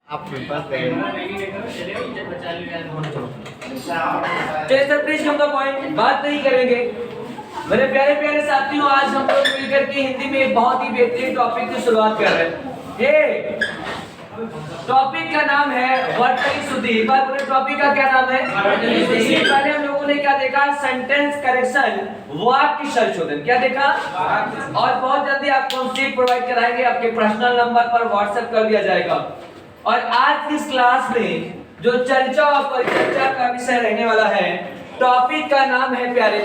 आप मेरे पास बैठ चलिए sir please come the point, बात नहीं करेंगे। मेरे प्यारे प्यारे साथियों, आज हम लोग मिलकर के हिंदी में एक बहुत ही बेहतरीन टॉपिक की शुरुआत कर रहे हैं। ये टॉपिक का नाम है वर्तनी शुद्धि। एक बार पूरे टॉपिक का क्या नाम है? इससे पहले हम लोगों ने क्या देखा? सेंटेंस करेक्शन, वाक्य संशोधन। क्या देखा? और बहुत जल्दी आपको हम सीट प्रोवाइड कराएंगे, आपके पर्सनल नंबर पर व्हाट्सएप कर दिया जाएगा। और आज की इस क्लास में जो चर्चा और परिचर्चा का विषय रहने वाला है, टॉपिक का नाम है प्यारे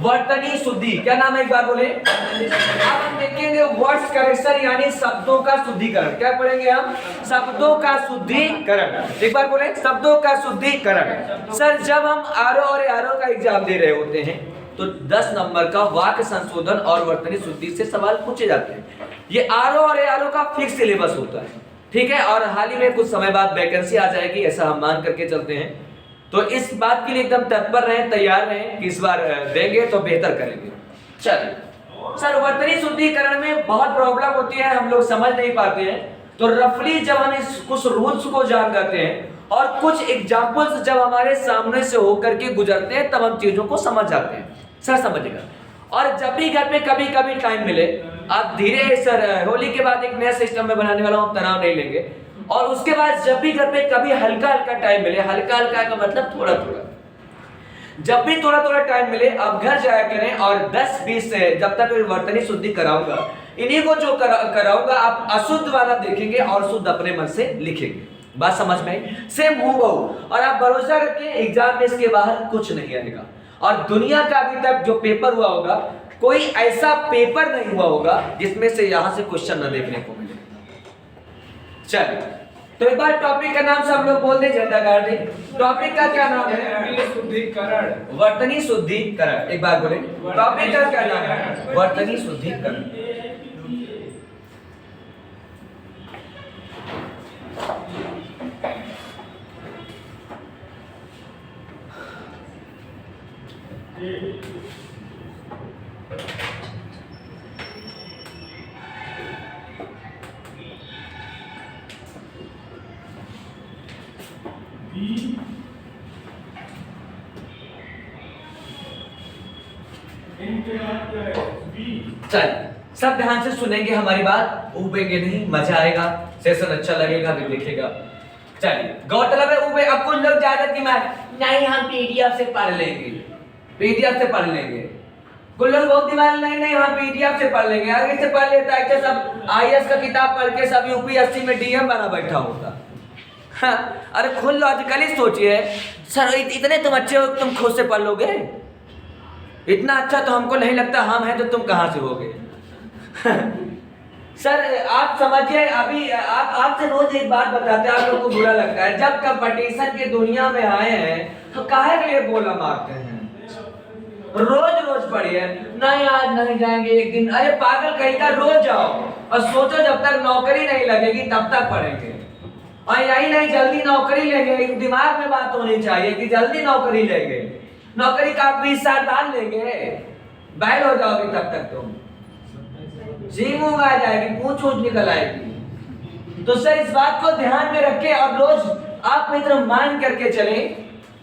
वर्तनी शुद्धि। क्या नाम है? एक बार बोले। अब हम देखेंगे वर्ड्स करेक्शन यानी शब्दों का शुद्धिकरण। क्या पढ़ेंगे हम? शब्दों का शुद्धिकरण। एक बार बोले, शब्दों का शुद्धिकरण। सर जब हम आरओ और एआरओ का एग्जाम दे रहे होते हैं तो 10 नंबर का वाक्य संशोधन और वर्तनी शुद्धि से सवाल पूछे जाते हैं। ये आरओ और एआरओ का फिक्स सिलेबस होता है, ठीक है। और हाल ही में कुछ समय बाद वैकेंसी आ जाएगी, ऐसा हम मान करके चलते हैं। तो इस बात के लिए एकदम तत्पर रहें, तैयार रहें कि इस बार देंगे तो बेहतर करेंगे। चलिए सर, वर्तनी शुद्धिकरण में बहुत प्रॉब्लम होती है, हम लोग समझ नहीं पाते हैं। तो रफली जब हम इस कुछ रूल्स को जान जाते हैं और कुछ एग्जाम्पल्स जब हमारे सामने से होकर के गुजरते हैं, तब हम चीजों को समझ जाते हैं। सर समझिएगा। और जब भी घर पे कभी कभी टाइम मिले, आप धीरे सर होली के बाद एक नया सिस्टम में बनाने वाला हूं, तनाव नहीं लेंगे। और उसके बाद जब भी घर पे कभी हल्का हल्का टाइम मिले, हल्का हल्का का मतलब थोड़ा थोड़ा, जब भी थोड़ा थोड़ा टाइम मिले आप घर जाया करें और 10-20 से जब तक वर्तनी शुद्धि कराऊंगा, इन्हीं को जो कराऊंगा आप अशुद्ध वाला देखेंगे और शुद्ध अपने मन से लिखेंगे। बात समझ में आई? सेम हूबहू। और आप भरोसा रखें, एग्जाम में इसके बाहर कुछ नहीं आएगा। और दुनिया का अभी तक जो पेपर हुआ होगा, कोई ऐसा पेपर नहीं हुआ होगा जिसमें से यहां से क्वेश्चन न देखने को मिले। चलिए, तो एक बार टॉपिक का नाम सब लोग बोल दे, झंडा गाड़ दे। टॉपिक का क्या नाम है? शुद्धिकरण। वर्तनी शुद्धिकरण। एक बार बोले, टॉपिक का क्या नाम है? वर्तनी शुद्धिकरण। चल सब ध्यान से सुनेंगे हमारी बात, उबेंगे नहीं, मजा आएगा, सेशन अच्छा लगेगा, भी देखेगा। चलिए, गौरतलब है उबे अब कुछ लोग ज्यादा दिमाग नहीं, हम पीडीएफ से पढ़ लेंगे, पीडीएफ से पढ़ लेंगे। कुछ लोग बहुत दिमाग नहीं, हम पीडीएफ से पढ़ लेंगे। आगे से पढ़ लेता है, सब आईएएस का किताब पढ़ के सब यूपीएससी में डीएम बना बैठा होता। हाँ, अरे खुद लॉजिकली सोचिए सर, इतने तुम अच्छे हो, तुम खुद से पढ़ लोगे? इतना अच्छा तो हमको नहीं लगता हम हैं, तो तुम कहां से होगे? सर आप समझिए, अभी आपसे रोज एक बात बताते हैं, आप लोग को बुरा लगता है। जब कंपटीशन की दुनिया में आए हैं तो काहे के लिए बोला मारते हैं? रोज रोज पढ़िए। नहीं आज नहीं जाएंगे, एक दिन, अरे पागल कहीं का, रोज जाओ और सोचो जब तक नौकरी नहीं लगेगी तब तक पढ़ेंगे। और यही नहीं, जल्दी नौकरी लेंगे, दिमाग में बात होनी चाहिए कि जल्दी नौकरी लेंगे। नौकरी का 20 साल बाद लेंगे, बैल हो जाओगे तब तक तुम, सींग आ जाएगी, पूंछ ऊंच निकल आएगी। तो सर इस बात को ध्यान में रखें और रोज आप मित्र मान करके चलें।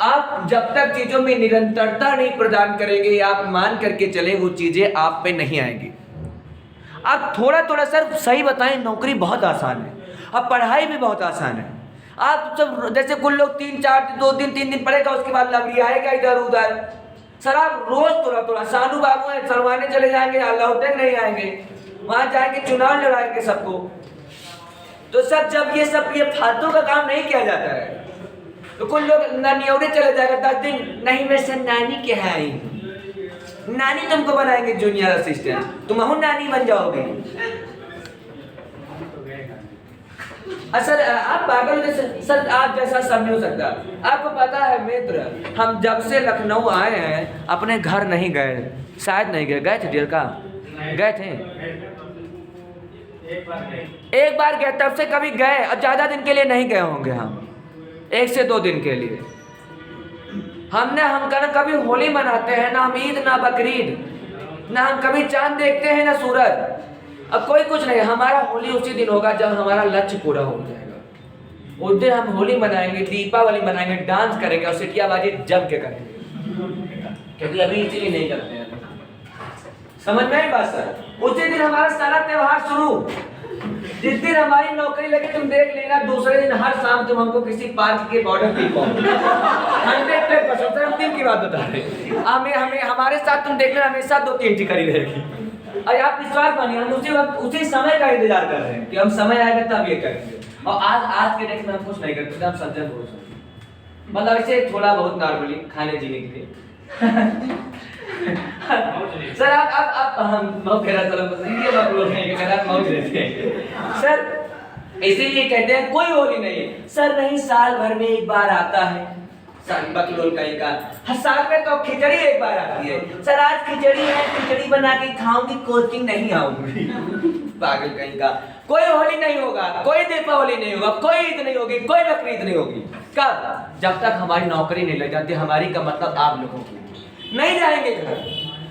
आप जब तक चीजों में निरंतरता नहीं प्रदान करेंगे, आप मान करके चलें, वो चीजें आप पे नहीं आएंगी। आप थोड़ा थोड़ा सर सही बताएं, नौकरी बहुत आसान है और पढ़ाई भी बहुत आसान है। आप सब जैसे कुछ लोग 2-3 दिन पढ़ेगा, उसके बाद लवरी आएगा इधर उधर। सर आप रोज थोड़ा थोड़ा, सानू बाबू है सरवाने चले जाएंगे, अल्लाह नहीं आएंगे, वहां जाके चुनाव लड़ाएंगे सबको। तो सर जब ये फालतू का काम नहीं किया जाता है तो कुछ लोग नानियों चले जाएगा 10 दिन, नहीं मैं सर नानी के यहाँ आई हूँ। नानी तुमको बनाएंगे जूनियर असिस्टेंट, तुम नानी बन जाओगे। सर आप पागल सर, आप जैसा सब नहीं हो सकता। आपको पता है मित्र, हम जब से लखनऊ आए हैं अपने घर नहीं गए, शायद नहीं गए थे डियर का, गए थे एक बार गए, तब से कभी गए और ज्यादा दिन के लिए नहीं गए होंगे हम, 1 से 2 दिन के लिए। हम कभी होली मनाते हैं ना, हम ईद ना बकरीद, ना हम कभी चांद देखते हैं ना सूरज। अब कोई कुछ नहीं, हमारा होली उसी दिन होगा जब हमारा लक्ष्य पूरा हो जाएगा। उस दिन हम होली मनाएंगे, दीपावली मनाएंगे, डांस करेंगे और सिटियाबाजी जम के करेंगे, क्योंकि अभी इसीलिए नहीं करते हैं। समझ में आई बात सर? उसी दिन हमारा सारा त्योहार शुरू। जिस दिन हमारी नौकरी लगे तुम देख लेना, दूसरे दिन हर शाम तुम हमको किसी पार्क के बॉर्डर पे पाओगे। 100% हम टीम की बात बता रहे। हमें हमारे साथ तुम देखना हमेशा 2-3 टिकरी रहेगी। और आप विश्वास मानिए, हम उसी वक्त उसी समय का इंतजार कर रहे हैं कि हम समय आएगा तब ये करेंगे। और आज के डेट में हम कुछ नहीं करते, हम सज्जन पुरुष हैं, मतलब ऐसे थोड़ा बहुत नॉर्मली खाने जीने के लिए। सर आप हम मौके रहा चलो ये बात लोग नहीं कहते, आप मौज लेते हैं सर। इसीलिए कहते हैं कोई होली नहीं सर, नहीं साल भर में एक बार आता है बकलोल कहीं का, हर साल में तो खिचड़ी एक बार आती है सर। आज खिचड़ी है, खिचड़ी बना के खाऊंगी, कोचिंग नहीं आऊंगी। पागल कहीं का। कोई होली नहीं होगा, कोई दीपावली नहीं होगा, कोई ईद नहीं होगी, कोई बकरीद नहीं होगी। कब? जब तक हमारी नौकरी नहीं लग जाती। हमारी का मतलब आप लोगों की। नहीं जाएंगे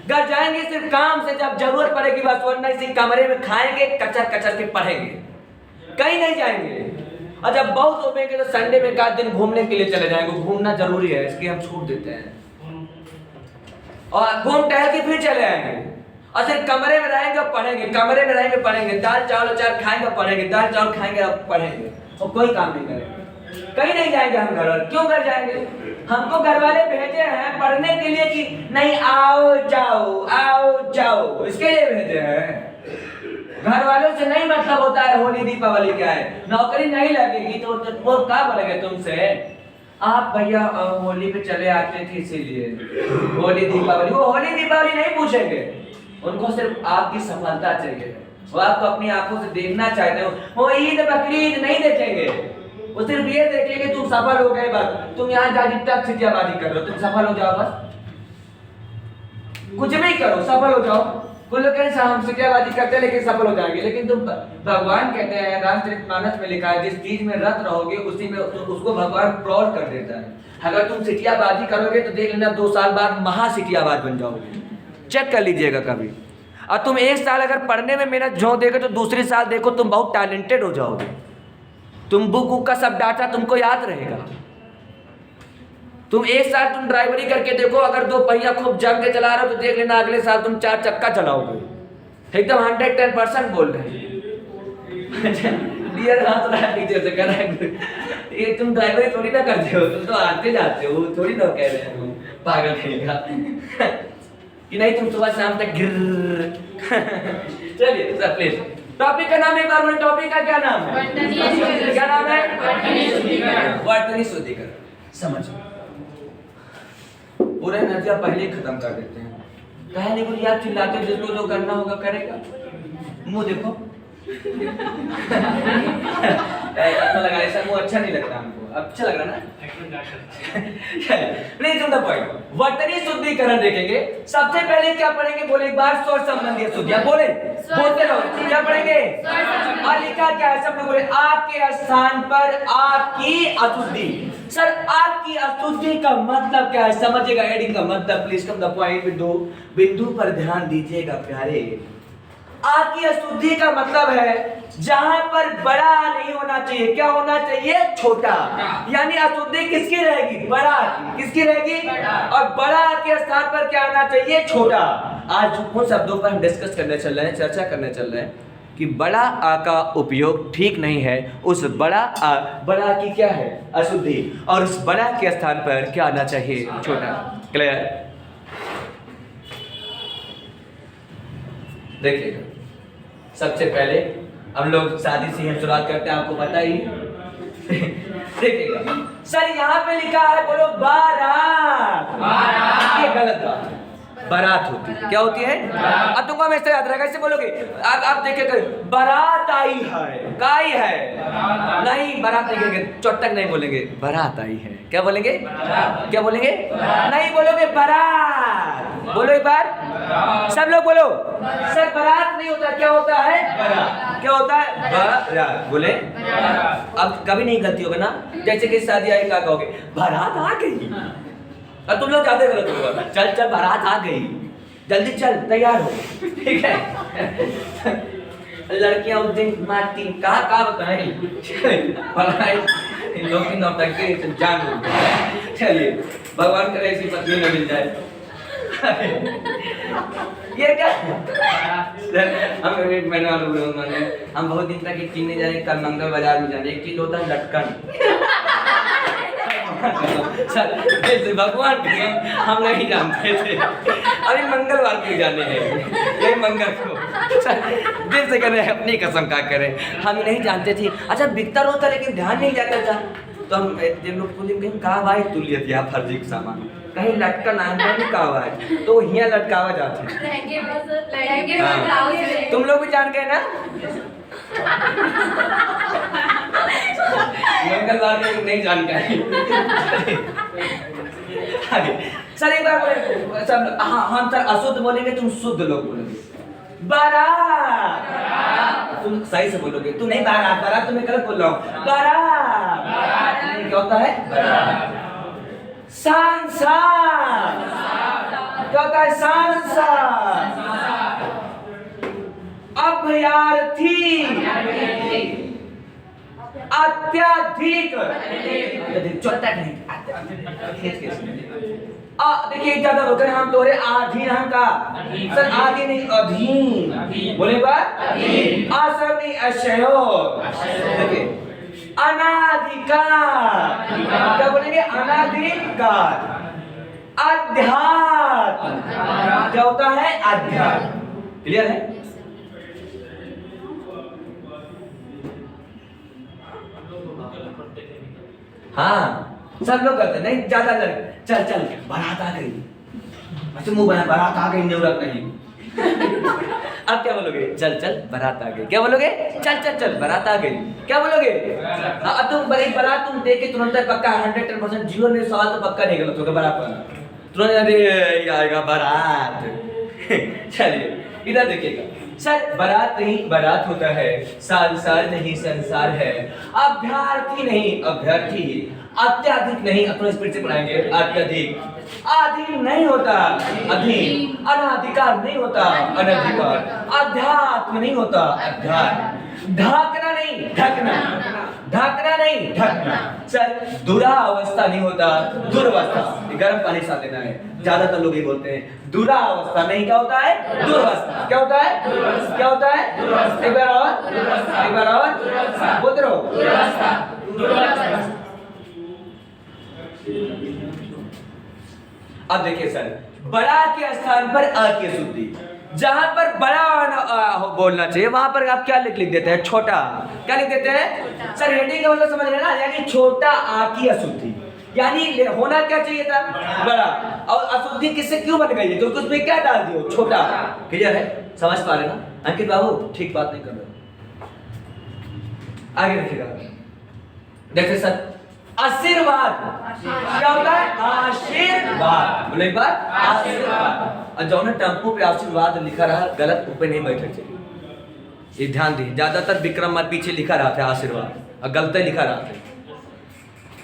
घर जाएंगे सिर्फ काम से, जब जरूरत पड़ेगी बस, वरना इसी कमरे में खाएंगे, कचर कचर के पढ़ेंगे, कहीं नहीं जाएंगे। और जब बहुत उमेंगे तो संडे में 1 दिन घूमने के लिए चले जाएंगे। घूमना जरूरी है, इसकी हम छूट देते हैं। और घूम टहल के फिर चले आएंगे और सिर्फ कमरे में रहेंगे और पढ़ेंगे, कमरे में रहेंगे पढ़ेंगे, दाल चावल अचार खाएंगे और पढ़ेंगे, दाल चावल खाएंगे और पढ़ेंगे, और कोई काम नहीं करेंगे। कहीं नहीं जाएंगे हम घर। क्यों घर जाएंगे? हमको घर वाले भेजे हैं पढ़ने के लिए कि नहीं आओ जाओ, इसके लिए भेजे हैं। घर वालों से नहीं मतलब होता है होली दीपावली क्या है। नौकरी नहीं लगेगी तो वो क्या बोलेंगे तुमसे, आप भैया होली पे चले आते थे इसीलिए होली दीपावली। वो होली दीपावली नहीं पूछेंगे, उनको सिर्फ आपकी सफलता चाहिए। वो आपको अपनी आंखों से देखना चाहते हो। वो ईद बकरीद नहीं देखेंगे, वो सिर्फ ये देखेंगे तुम सफल हो गए बस। तुम यहाँ जाकर सिटियाबाजी कर रहे हो, तुम सफल हो जाओ बस, कुछ भी करो सफल हो जाओ। कुछ लोग कहें हम सिटियाबाजी करते हैं लेकिन सफल हो जाएंगे, लेकिन तुम भगवान कहते हैं, रामचरितमानस में लिखा है, जिस चीज में रत रहोगे उसी में उसको भगवान प्रौढ़ कर देता है। अगर तुम सिटियाबाजी करोगे तो देख लेना 2 साल बाद महा सिटियाबाज बन जाओगे। चेक कर लीजिएगा कभी। और तुम 1 साल अगर पढ़ने में मेहनत झोंक देगे तो दूसरे साल देखो तुम बहुत टैलेंटेड हो जाओगे। तुम बुक का सब डाटा तुमको याद रहेगा। तुम 1 साल तुम ड्राइवरी करके देखो, अगर 2 पहिया खूब जम के चला रहे हो तो देख लेना अगले साल तुम 4 चक्का चलाओगे। एकदम 110% बोल रहे हैं। डियर हाथ रहा है पीछे से कर रहा है, ये तुम ड्राइवरी थोड़ी ना करते हो, तुम तो आते जाते हो, थोड़ी ना कह रहे हैं पागल कहेगा कि नहीं तुम सुबह शाम तक गिर। चलिए सर प्लीज, टॉपिक का नाम एक बार बोले, टॉपिक का क्या नाम है? क्या नाम है? वर्तनी शुद्धिकरण। समझो पूरे नजरिया पहले खत्म कर देते हैं। कहे नहीं बोलिए, आप चिल्लाते हो, जिसको जो करना होगा करेगा। मुंह देखो अपना लगा ऐसा मुंह अच्छा नहीं लगता हमको, अच्छा लग रहा ना। नहीं सुन द पॉइंट, वर्तनी शुद्धिकरण देखेंगे। सबसे पहले क्या पढ़ेंगे बोले एक बार, स्वर संबंधी अशुद्धियां। बोले बोलते रहो, क्या पढ़ेंगे? और लिखा क्या है सब लोग बोले, आपके स्थान पर आपकी अशुद्धि। सर आपकी अशुद्धि का मतलब क्या है समझिएगा, एडिंग का मतलब। प्लीज कम द पॉइंट, बिंदु पर ध्यान दीजिएगा प्यारे। आपकी अशुद्धि का मतलब है जहां पर बड़ा नहीं होना चाहिए, क्या होना चाहिए? छोटा। यानी अशुद्धि किसकी रहेगी? बड़ा की। किसकी रहेगी? और बड़ा के स्थान पर क्या होना चाहिए? छोटा। आज उन शब्दों पर हम डिस्कस करने चल रहे हैं, चर्चा करने चल रहे हैं कि बड़ा आ का उपयोग ठीक नहीं है। उस बड़ा की क्या है? अशुद्धि। और उस बड़ा के स्थान पर क्या आना चाहिए? छोटा। क्लियर? देखिएगा, सबसे पहले हम लोग शादी से हम शुरुआत करते हैं, आपको पता ही। देखिएगा सर यहाँ पे लिखा है, बोलो बारात। ये गलत बात है, बारात होती है। क्या होती है? अब तुमको हमेशा याद रहेगा, इससे बोलोगे आप देखिए बारात आई है, काई है नहीं, बारात नहीं कहेंगे, चोटक नहीं बोलेंगे, बारात आई है। क्या बोलेंगे? क्या बोलेंगे? नहीं बोलोगे बारात। बोलो एक बार, सब लोग बोलो। सर बारात नहीं होता, क्या होता है? बारात। क्या होता है? बारात। बोले अब कभी नहीं गलती होगा ना, जैसे कि शादी आई क्या कहोगे? बारात आ गई। अब तुम लोग ज्यादा गलत होगा, चल बारात आ गई, जल्दी चल तैयार हो, ठीक है। लड़कियां उस दिन मारती कहा बताएं, 2-3 नौटंकी जान लो। चलिए भगवान करे ऐसी पत्नी न मिल जाए। ये क्या हम एक महीने वाले हम बहुत दिन तक एक चीज नहीं जाने, कल मंगल बाजार में जाने, एक चीज होता है लटकन। सर भगवान हम नहीं जानते थे, अभी मंगलवार को जाने हैं, ये मंगल को दिल से करें, अपनी कसम का करें, हम नहीं जानते थे। अच्छा बिकता रोता लेकिन ध्यान नहीं जाता था, तो हम जिन लोग पूछे कहा भाई तू लिए दिया फर्जी का सामान, कहीं लटकन आने कहा भाई, तो यहाँ लटकावा जाते। तुम लोग भी जान गए ना मंगलवार में नहीं जानकारी। सर एक बार बोले सब, हाँ हम सर अशुद्ध बोलेंगे, तुम शुद्ध लोग बोलोगे। बारात तुम सही से बोलोगे, तू नहीं बारात, बारात तुम्हें गलत बोल रहा हूँ। बारात क्या होता है? सांसार क्या होता है? सांसार। अभयार्थी अत्याधिक चलता नहीं। देखिए ज्यादा होकर हम तो आधीन, हम का सर आधीन नहीं अधीन, बोले बात असर नहीं अशयोर। देखिए अनाधिकार क्या बोलेंगे? अनाधिकार। अध्यात्म क्या होता है? अध्यात्म। क्लियर है? हाँ सब लोग करते नहीं, ज्यादा चल चल बारात आ गई, अच्छा मुंह बना बारात आ गई, जरूरत नहीं। अब क्या बोलोगे? चल चल बारात आ गई। क्या बोलोगे? चल चल चल बारात आ गई। क्या बोलोगे? अब तुम बड़ी बारात तुम देख के तुरंत पक्का 110% जीवन में सवाल तो पक्का नहीं गलत होगा बारात वाला, तुरंत अरे आएगा बारात। चलिए इधर देखिएगा सर, बारात नहीं बारात होता है, संसार नहीं संसार है, अभ्यर्थी नहीं अभ्यर्थी, अत्याधिक नहीं, अपने स्पीड से पढ़ाएंगे, अत्यधिक, अधीन नहीं होता अधीन, अनाधिकार नहीं होता अनधिकार, अध्यात्म नहीं होता अध्यात्म, ढाकना नहीं ढकना, ढकना नहीं ढकना। सर दुरावस्था नहीं होता दुर्वस्था, गर्म पानी साथ देना है, ज्यादातर लोग ये बोलते हैं दुरावस्था नहीं, क्या होता है? दुर्वस्था। क्या होता है? क्या होता है? एक बार और बोलते रहो। अब देखिए सर, बड़ा के स्थान पर अ की शुद्धि, जहां पर बड़ा बोलना चाहिए वहां पर आप क्या लिख देते हैं? छोटा। क्या लिख देते हैं सर? हेडिंग का मतलब समझ रहे ना, यानी छोटा आ की अशुद्धि, यानी होना क्या चाहिए था? बड़ा, और अशुद्धि किससे क्यों बन गई है? क्योंकि उसमें क्या डाल दियो? छोटा। क्लियर है? समझ पा रहे ना अंकित बाबू? ठीक बात नहीं कर रहे, आगे देखिएगा। देखिए सर, आशीर्वाद क्या होता है? आशीर्वाद। बोले एक बार आशीर्वाद। और जो ना टेम्पो पे आशीर्वाद लिखा रहा गलत, ऊपर नहीं बैठे चाहिए, ये ध्यान दी। ज्यादातर विक्रम मत पीछे लिखा रहा था आशीर्वाद, और गलत लिखा रहा था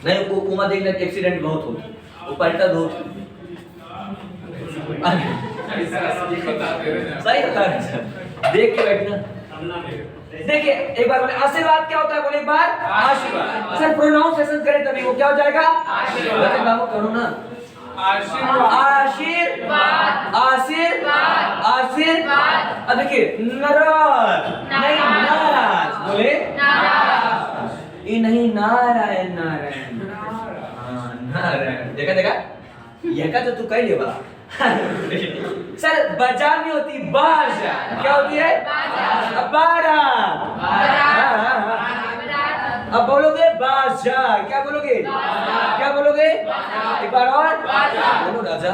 नहीं। वो उमा देख लेते एक्सीडेंट बहुत होती, वो पलटा बहुत सही बता रहे सर, देख के बैठना। देखिए एक बार बोले आशीर्वाद क्या होता है? बोले एक बार आशीर्वाद। सर प्रोनाउंसिएशन करें तभी वो क्या हो जाएगा? आशीर्वाद। बाबू करो ना, आशीर्वाद आशीर्वाद आशीर्वाद। अब देखिए नाराज नहीं नाराज, बोले ये नहीं नारायण नारायण, नारायण। देखा देखा यह का तो तू कह ले बा। सर बजा नहीं होती बाजा, क्या होती है? बारात। अब बोलोगे बाजा, क्या बोलोगे? क्या बोलोगे? एक बार और बोलो राजा।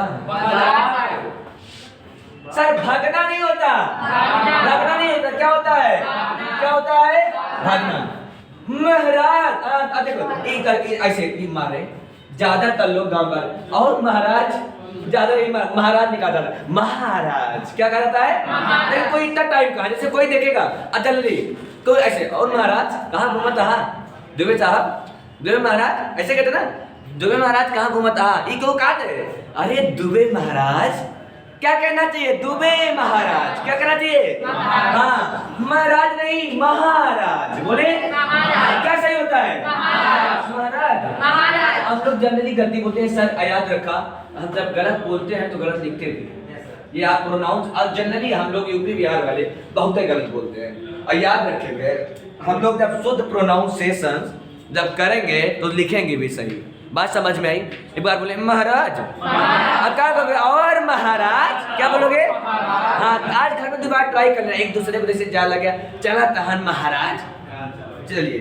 सर भागना नहीं होता, भागना नहीं होता, क्या होता है? क्या होता है? भागना। महाराज देखो ये करके ऐसे मारे, ज्यादातर लोग गांव पर, और महाराज ज्यादा नहीं, महाराज नहीं कहा जाता, महाराज क्या कहा जाता है? देखो कोई इतना टाइम कहा, जैसे कोई देखेगा जल्दी कोई ऐसे, और महाराज कहाँ घूमत हा? दुबे साहब, दुबे महाराज ऐसे कहते ना, दुबे महाराज कहाँ घूमत हा? ये क्यों कहते? अरे दुबे महाराज क्या कहना चाहिए? दुबे महाराज। क्या कहना चाहिए? हाँ महाराज नहीं महाराज, बोले क्या सही होता है? महाराज। हम लोग जनरली गलती बोलते हैं सर, याद रखा हम जब गलत बोलते हैं तो गलत लिखते भी हैं। ये आप प्रोनाउंस और जनरली हम लोग यूपी बिहार वाले बहुत ही गलत बोलते हैं। और याद रखेंगे हम लोग जब शुद्ध प्रोनाउंसिएशन जब करेंगे तो लिखेंगे भी सही। बात समझ में आई? एक बार बोले महाराज, क्या बोलोगे? और महाराज क्या बोलोगे? हाँ, आज घर में दोबारा ट्राई करना, एक दूसरे को जैसे जा लगा चला तहन महाराज। चलिए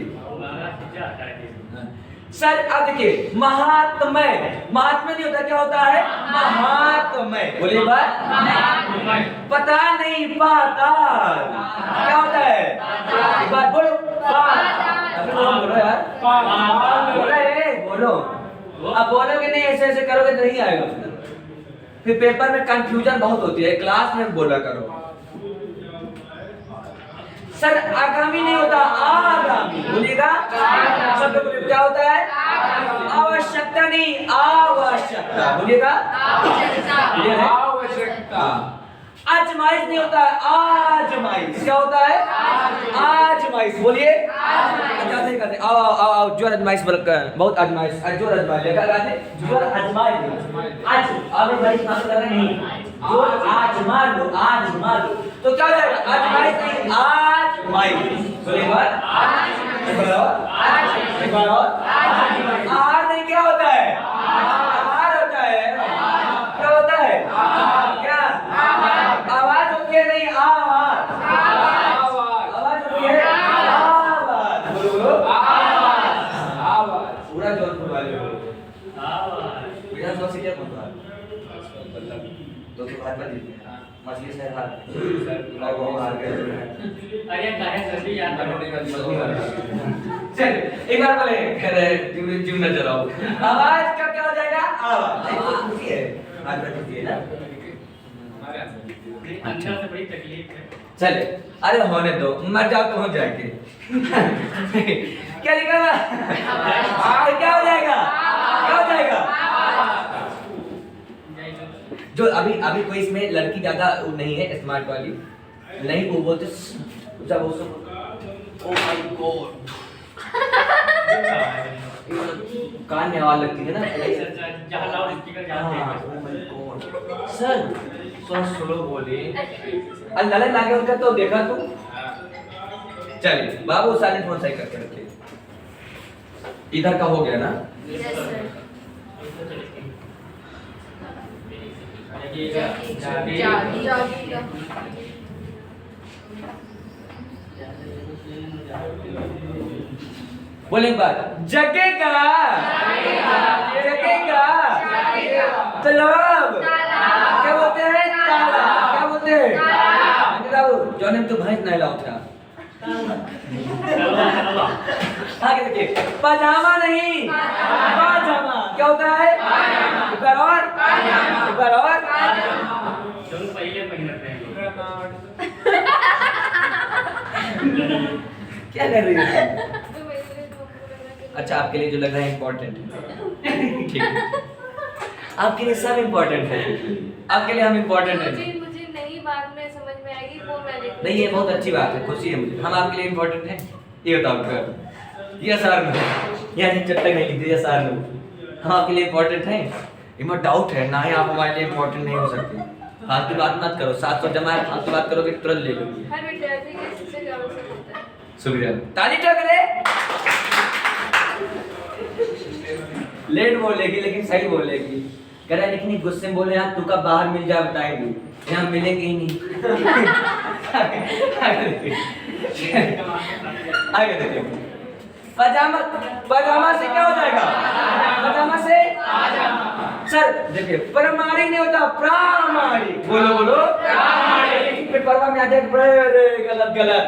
सर, अब देखिए महात्मय, महात्मय नहीं होता, क्या होता है? महात्मय। बोलिए बात, पता नहीं पाता क्या होता है? एक बार बोलो, बोलो यार, बोलो। अब बोलोगे नहीं, ऐसे ऐसे करोगे तो नहीं आएगा, फिर पेपर में कंफ्यूजन बहुत होती है। क्लास में बोला करो। सर आगामी नहीं होता, आगामी। बोलिएगा, शब्द क्या होता है? आवश्यकता नहीं, आवश्यकता। बोलिएगा, आवश्यकता। आजमाइश नहीं होता है, आजमाइश। क्या होता है? आजमाइश। बोलिए, नहीं करते। आओ आओ आओ, जोर आजमाइश बहुत आजमाइश, जोर आजमाइश जोर आजमाइश। आज अब भाई नहीं, जोर आजमा लो, आजमा लो। तो क्या होगा? आजमाइश नहीं, आजमाइश। बोलिए आहार नहीं, क्या होता है? आहार होता है। क्या होता है? क्या आवाज होती है? नहीं, आवाज। आवाज होती है, आवाज। बोलो आवाज। पूरा जौनपुर वाले से क्या बोल रहा है? तो बात कर दीजिए, मछली से हार वो हार गए। अरे काहे जल्दी याद चल एक बार बोले, जीव न जलाओ। आवाज का क्या हो जाएगा? आवाज। खुशी है, हाथ में खुशी है ना? अंदर से बड़ी तकलीफ है। चले, अरे होने दो, मर जाओ तो हो जाएंगे। क्या लिखा? क्या हो जाएगा? क्या हो जाएगा? जो अभी कोई इसमें लड़की ज्यादा नहीं है, स्मार्ट वाली नहीं, वो बोलते जब वो सब ओह माय गॉड कान में आवाज लगती है ना, जहां लाउड स्पीकर जाते हैं। Oh my God sir, slow बोले। अल्लाह लागे उनका तो देखा तू। चलिए बाबू, साइलेंट फोन सही करके रखिए। इधर का हो गया ना? Yes sir. बोले एक बार, जगेगा जगेगा तालाब। क्या बोलते हैं? तालाब। क्या बोलते हैं? जौन तो भैंस नहीं लाओ था। आगे देखिए, पजामा नहीं, पाजामा। क्या होता है? एक बार और, एक बार और। चलो पहले पहनते हैं। क्या कर रही है? अच्छा, आपके लिए जो लग रहा है इम्पोर्टेंट है। ठीक है, आपके लिए सब इम्पोर्टेंट है, आपके लिए हम इम्पोर्टेंट है। मुझे नहीं, बाद में समझ में आएगी वो मैं देखूंगी। नहीं, ये बहुत अच्छी बात है, खुशी है मुझे, हम आपके लिए इम्पोर्टेंट हैं। ये बताओ कर, ये सर यानी जब तक नहीं लिखते, ये सर हम आपके लिए इम्पोर्टेंट हैं। इनमें डाउट है ना, ही आप हमारे लिए इम्पोर्टेंट नहीं हो सकते। फालतू बात मत करो, 700 जमा है, फालतू बात करोगे तुरंत ले लोगे। हर विद्यार्थी के शिक्षक की आवश्यकता होता है। शुक्रिया, ताली ठोकरे। लेट बोलेगी लेकिन सही बोलेगी। कह रहा है लेकिन गुस्से में बोले, आप तू कब बाहर मिल जाए बताएंगे, यहाँ मिलेंगे ही नहीं। आगे देखिए, पजामा, पजामा से क्या हो जाएगा? पजामा से सर देखिए, प्रामाणिक नहीं होता, प्रामाणिक। बोलो बोलो, प्रामाणिक। फिर परवा में आ जाए, गलत गलत।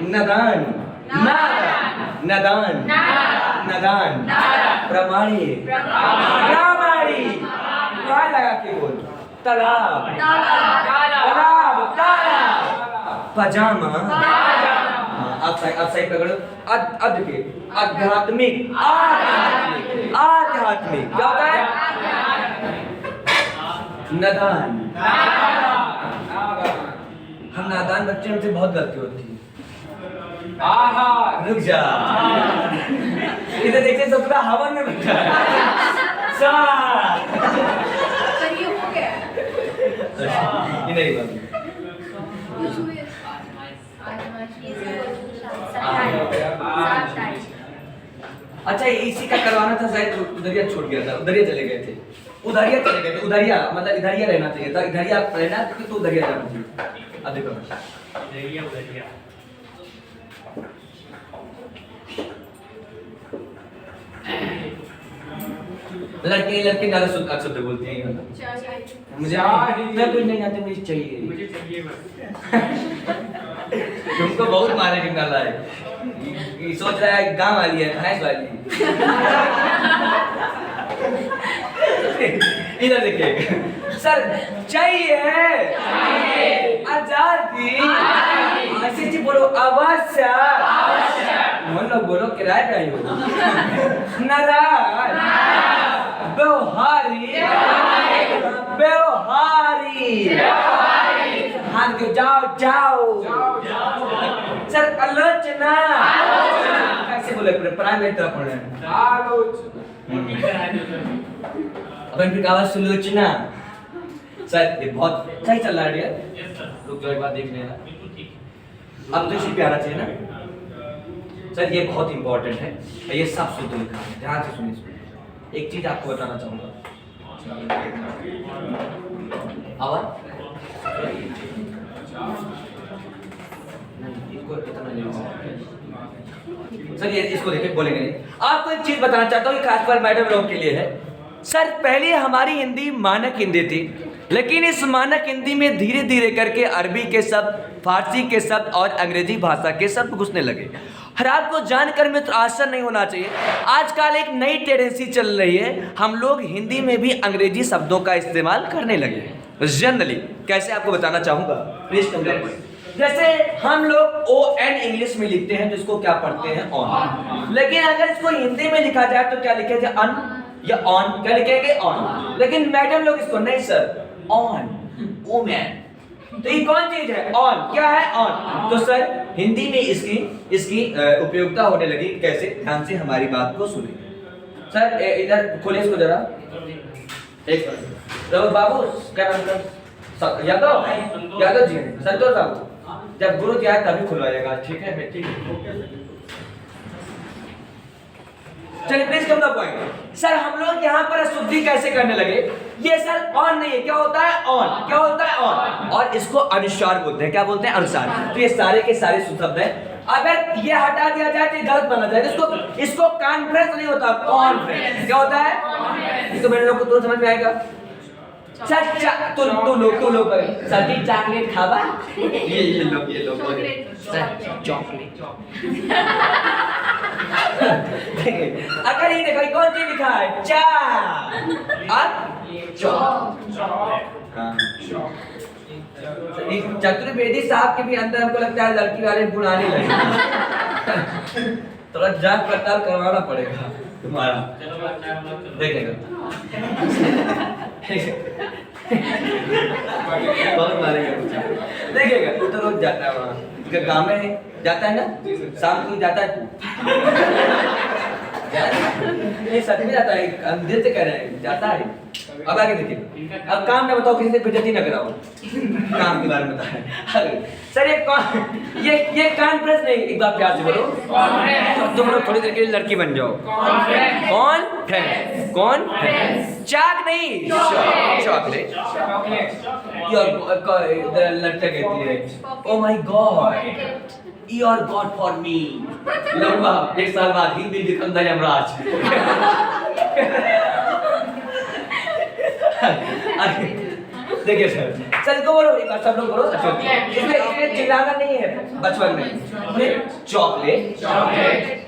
नदान, नदान, नदान, प्रामाणिक, प्रामाणिक। क्या लगा के बोल? तालाब, तालाब, तालाब। पजामा, अब सही पकड़ो। अब देखिए, आध्यात्मिक, आध्यात्मिक, आध्यात्मिक। क्या होता है? नादान, हम नादान बच्चे, हमसे बहुत गलती होती है। आहार। रुक जा, इधर देखते तो पूरा हवन में बैठा है। पर ये हो गया ये नहीं बात। अच्छा इसी का करवाना था शायद, उधरिया छूट गया था, उधरिया चले गए थे, उधरिया चले गए थे, उधरिया मतलब इधरिया रहना चाहिए था, इधरिया रहना तो उधरिया जाना चाहिए। अब देखो लड़के लड़के ज्यादा शब्द बोलते हैं मुझे मैं कुछ नहीं जानती, मुझे चाहिए, मुझे चाहिए बस। तुमको बहुत मारे की नाला है, ये सोच रहा है गांव वाली है, भैंस वाली। इधर देखिए सर, चाहिए आजादी, ऐसे जी बोलो, अवश्य मन लोग बोलो, किराए पे आई हो, नाराज, व्यवहारी, व्यवहारी, हाथ के जाओ जाओ सर, आलोचना कैसे बोले, प्राइवेट तरफ पढ़ रहे हैं, अपन फिर आवाज सुलोचना सर, ये बहुत सही चल रहा है डियर, रुक जाओ एक बार देख लेना, अब तो इसी प्यारा चाहिए ना सर, ये बहुत इंपॉर्टेंट है, ये सब शुद्ध लिखा है, ध्यान से सुनिए। एक चीज आपको बताना चाहूंगा, आवाज सर, ये इसको देखे बोलेंगे नहीं। आपको एक चीज बताना चाहता हूँ, खास पर मैडम लोग के लिए है सर। पहले हमारी हिंदी मानक हिंदी थी, लेकिन इस मानक हिंदी में धीरे धीरे करके अरबी के शब्द, फारसी के शब्द और अंग्रेजी भाषा के शब्द घुसने लगे। हर आपको जानकर में तो आश्चर्य नहीं होना चाहिए, आजकल एक नई टेंडेंसी चल रही है, हम लोग हिंदी में भी अंग्रेजी शब्दों का इस्तेमाल करने लगे हैं जनरली। कैसे आपको बताना चाहूंगा, प्लीज कम डाउन। जैसे हम लोग ON इंग्लिश में लिखते हैं, जिसको क्या पढ़ते हैं ऑन, लेकिन अगर इसको हिंदी में लिखा जाए तो क्या लिखेंगे, अन या ऑन, क्या लिखेंगे ऑन, लेकिन मैडम लोग इसको नहीं सर, ऑन, वुमेन, तो ये कौन चीज है, ऑन, क्या है ऑन। तो सर हिंदी में इसकी उपयोगिता होने लगी, कैसे, ध्यान से हमारी बात को सुनिए सर। इधर खोलिए इसको जरा, एक तो बाबू क्या नाम है, यादव जी, संतोष बाबू, जब गुरु जी आए तभी खुलवाइएगा, ठीक है, ठीक है। चलिए please come the point sir, हम लोग यहाँ पर अशुद्धि कैसे करने लगे, ये सर ऑन नहीं है, क्या होता है ऑन, क्या होता है ऑन, और इसको अनुस्वार बोलते हैं, क्या बोलते हैं, अनुस्वार। तो ये सारे के सारे शब्द हैं, अगर ये हटा दिया जाए तो गलत माना जाए, इसको कॉन्फ्रेंस नहीं होता, कॉन्फ्रेंस, क्या होता है, इसको मेरे लोग को तो समझ में आएगा। सर तू लोग सर की चॉकलेट खावा, ये लोग चॉकलेट अगर ये देखो कौन सी लिखा है, चा और चतुर्वेदी साहब के भी अंदर हमको लगता है लड़की वाले गुण आने लगे, थोड़ा जांच पड़ताल करवाना पड़ेगा तुम्हारा, देखेगा बहुत मारेगा, देखिएगा तू तो रोज जाता है वहाँ, गाँव में जाता है ना, शाम को जाता है तू, ये सच में जाता है, हम दिल से कह रहे हैं जाता है। अब आगे देखिए, अब काम ना बताओ, किसी से बेइज्जती ना कराओ, काम के बारे में बताएं सर। ये कॉन्फ्रेंस नहीं, एक बार प्यार से बोलो, तुम लोग थोड़ी देर के लिए लड़की बन जाओ, कौन चाक नहीं, चॉकलेट, लड़का कहती है, oh my God, You are God for me. लड़का एक साल बाद ही will become the यमराज। देखिए सर, इसको बोलो एक बार, सब लोग बोलो, इसमें चिल्लाना नहीं है, बचपन में चॉकलेट,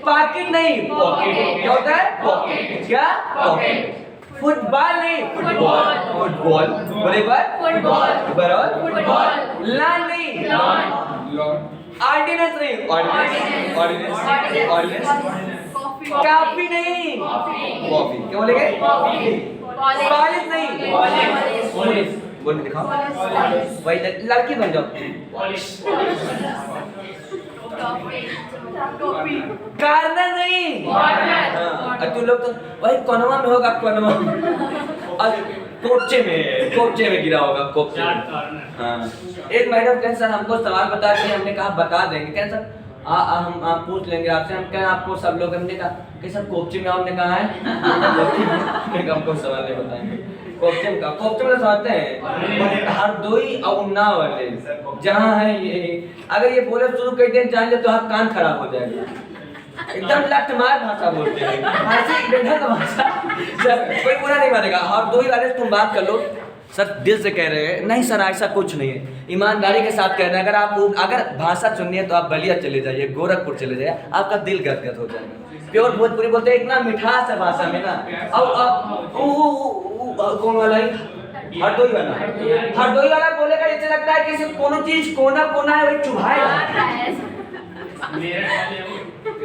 पॉकेट नहीं, पॉकेट, क्या होता है पॉकेट, क्या पॉकेट, फुटबॉल नहीं, फुटबॉल, बोले एक बार, फुटबॉल, लॉन नहीं, ऑर्डिनेंस नहीं, ऑर्डिनेंस, कॉफी नहीं, कॉफी, क्या बोलेंगे, पॉलिश नहीं, बोल दिखाओ, वही लड़की बन जाओ, टॉपी कार्नर नहीं। हाँ, तू लोग तो वही कोनवा में होगा, कोनवा और कोपचे में गिरा होगा, कोपचे में। हाँ, एक मैडम कहें सर हमको सवाल बता दें, हमने कहा बता देंगे, कहें सर हम पूछ लेंगे आपसे, हम कहें आपको सब लोग, हमने कहा कि सर कोपचे में हमने कहा है हमको सवाल नहीं बताएंगे। कोपचे में समझते हैं हरदोई और उन्नाव वाले जहाँ है ये, अगर ये बोले शुरू कर दें जान ले तो आप कान खराब हो जाएगा, एकदम लठमार भाषा बोलते हैं, ऐसी बेढंग भाषा, कोई बुरा नहीं मानेगा। हरदोई वाले से तुम बात कर लो, सर दिल से कह रहे हैं, नहीं सर ऐसा कुछ नहीं है, ईमानदारी के साथ कह रहे हैं, अगर भाषा सुननी है तो आप बलिया चले जाइए, गोरखपुर चले जाइए, आपका दिल गदगद हो जाएगा। प्योर भोजपुरी बोलते हैं, इतना मिठास है भाषा में ना। अब कौन वाला है? हरदोई वाला बोलेगा, ऐसे लगता है कि कोनो चीज कोना है वही चुभाएगा।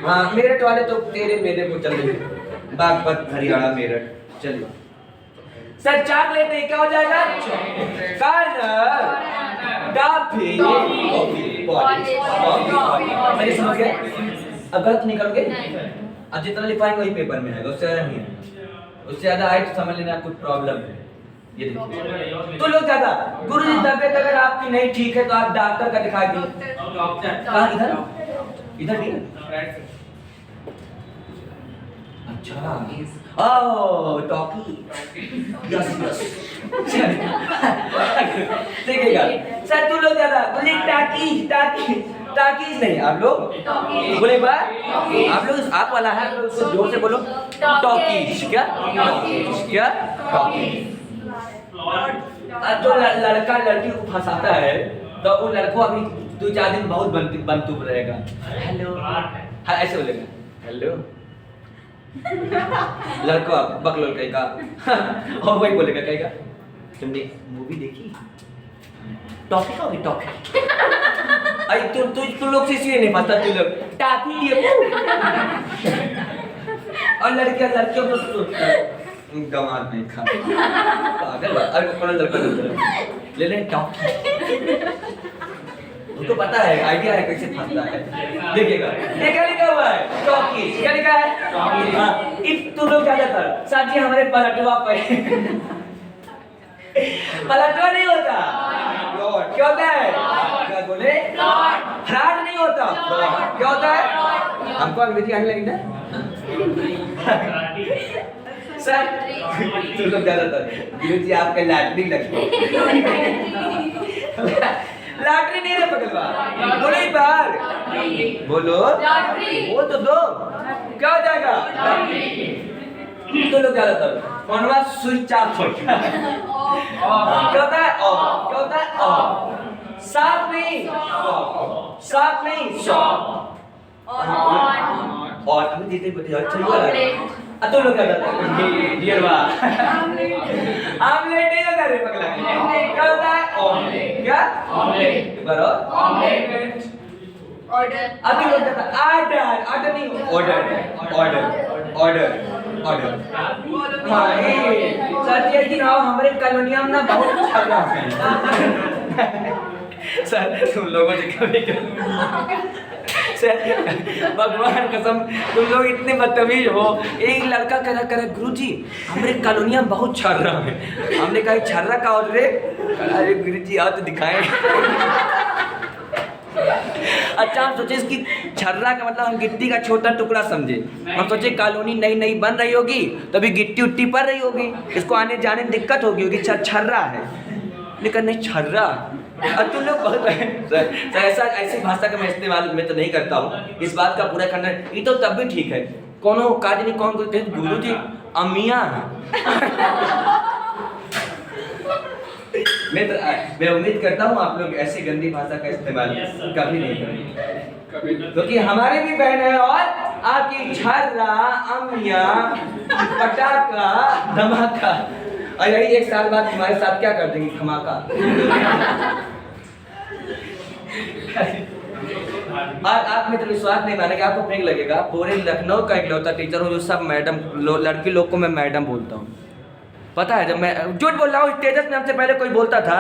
हाँ, मेरठ वाले तो तेरे मेरे को चल रही, बागपत हरियाणा मेरठ। चलिए सर, चार लेते क्या हो जाएगा? टॉफी। मेरी समझ गए? अब गलत नहीं करोगे, अब जितना लिखवाएंगे वही पेपर में आएगा, उससे ज्यादा नहीं है, उससे ज्यादा आए तो समझ लेना कुछ प्रॉब्लम है। ये देखिए तो लोग ज्यादा, गुरुजी तबियत अगर आपकी नहीं ठीक है तो आप डॉक्टर का दिखा दीजिए। कहाँ? इधर ठीक है। अच्छा, ओह टॉकी, यस देखिएगा सर, तू लोग ज्यादा बोले टाकीज नहीं, आप लोग बोले बात, आप लोग आप वाला है, आप लोग जोर से बोलो टॉकीज। क्या टॉकीज? जो लड़का लड़की को फंसाता है तो वो लड़को अभी 2-4 दिन बहुत बनतूब रहेगा, हेलो हाँ ऐसे बोलेगा हेलो लड़का बकलोल कहेगा और वही बोलेगा, कहेगा तुमने मूवी देखी? टॉफी खाओगी? टॉफी अरे तू लोग से इसलिए नहीं पता, तू लोग टॉफी लिए और लड़कियों को गंवार नहीं खा पागल। अरे कौन लड़का ले ले टॉफी, उनको पता है, आइडिया है कैसे फंसता है। देखिएगा ये क्या लिखा हुआ है? टॉकी। क्या लिखा है? हाँ, इफ तुम लोग क्या जाता साथी हमारे पलटवा पे पलटवा नहीं होता, क्या होता है? क्या बोले? फ्रॉड नहीं होता, क्या होता है? हमको अंग्रेजी आने लगी ना सर, तुम लोग ज्यादातर गुरुजी आपका लैटरी लगती लॉटरी नहीं रे पकड़वा, बोलो एक बार, बोलो वो तो दो, क्या हो जाएगा? तो लोग ज्यादातर फोनवा स्विच ऑफ हो गया, क्या होता है? ऑफ। क्या होता है? ऑफ। साफ नहीं शॉप और हम जीते बड़ी अच्छा ही वाला तो लोग क्या करते हैं? डियरवा आमलेट नहीं होता रे पगला, क्या होता है? ऑमलेट। क्या? ऑमलेट। करो ऑमलेट। ऑर्डर। अभी लोग कहता ऑर्डर नहीं, ऑर्डर। हाँ सर जी, लेकिन आओ हमारे कॉलोनिया में ना बहुत झगड़ा है सर, तुम लोगों से कभी भगवान कसम तुम लोग इतने बदतमीज हो। एक लड़का कह करे गुरुजी हमारे कॉलोनिया में बहुत छर्रा है, हमने कहा छर्रा का और रे, अरे गुरुजी आओ तो दिखाएं अच्छा हम सोचे इसकी छर्रा का मतलब हम गिट्टी का छोटा टुकड़ा समझे, हम सोचे कॉलोनी नई बन रही होगी तभी गिट्टी उट्टी पड़ रही होगी, इसको आने जाने में दिक्कत होगी छर्रा है, लेकिन नहीं छर्रा। और तुम लोग बहुत ऐसी भाषा का मैं इस्तेमाल में तो नहीं करता हूँ, इस बात का पूरा करना ये तो तब भी ठीक है। कौन काज नहीं कौन कहते गुरु जी अमिया मैं उम्मीद करता हूँ आप लोग ऐसी गंदी भाषा का इस्तेमाल कभी नहीं करेंगे, क्योंकि हमारे भी बहन है और आपकी छर्रा अमिया पटाखा धमाका, और यही 1 साल बाद तुम्हारे साथ क्या कर देंगे? धमाका। और आप में तो विश्वास नहीं मानेंगे, आपको फेंक लगेगा, पूरे लखनऊ का इकलौता टीचर हूँ जो सब मैडम लड़की लोग को मैं मैडम बोलता हूँ। पता है जब मैं झूठ बोल रहा हूँ, तेजस में हमसे पहले कोई बोलता था?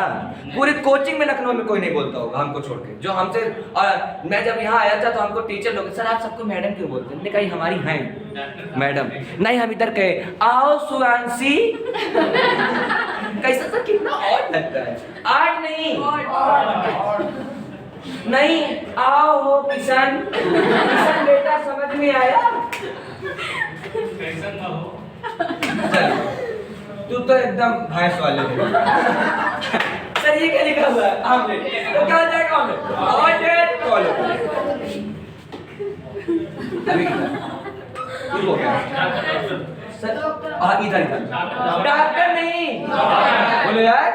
पूरी कोचिंग में लखनऊ में कोई नहीं बोलता होगा हमको छोड़ के, जो हमसे। और मैं जब यहाँ आया था तो हमको टीचर लोग, सर आप सबको मैडम क्यों बोलते हैं? हमने कहा हमारी हैं मैडम। नहीं हम इधर कहे आओ सुआंशी। कैसा सर, कितना ऑड लगता है। आर्ट नहीं, नहीं आओ हो किशन। किशन बेटा समझ में आया? चलो तू तो एकदम भैंस वाले हो। सर ये क्या लिखा हुआ है? आमलेट। तो क्या हो जाएगा आमलेट? Order follow. अभी ये हो गया सर। इधर इधर डॉक्टर नहीं बोलो यार।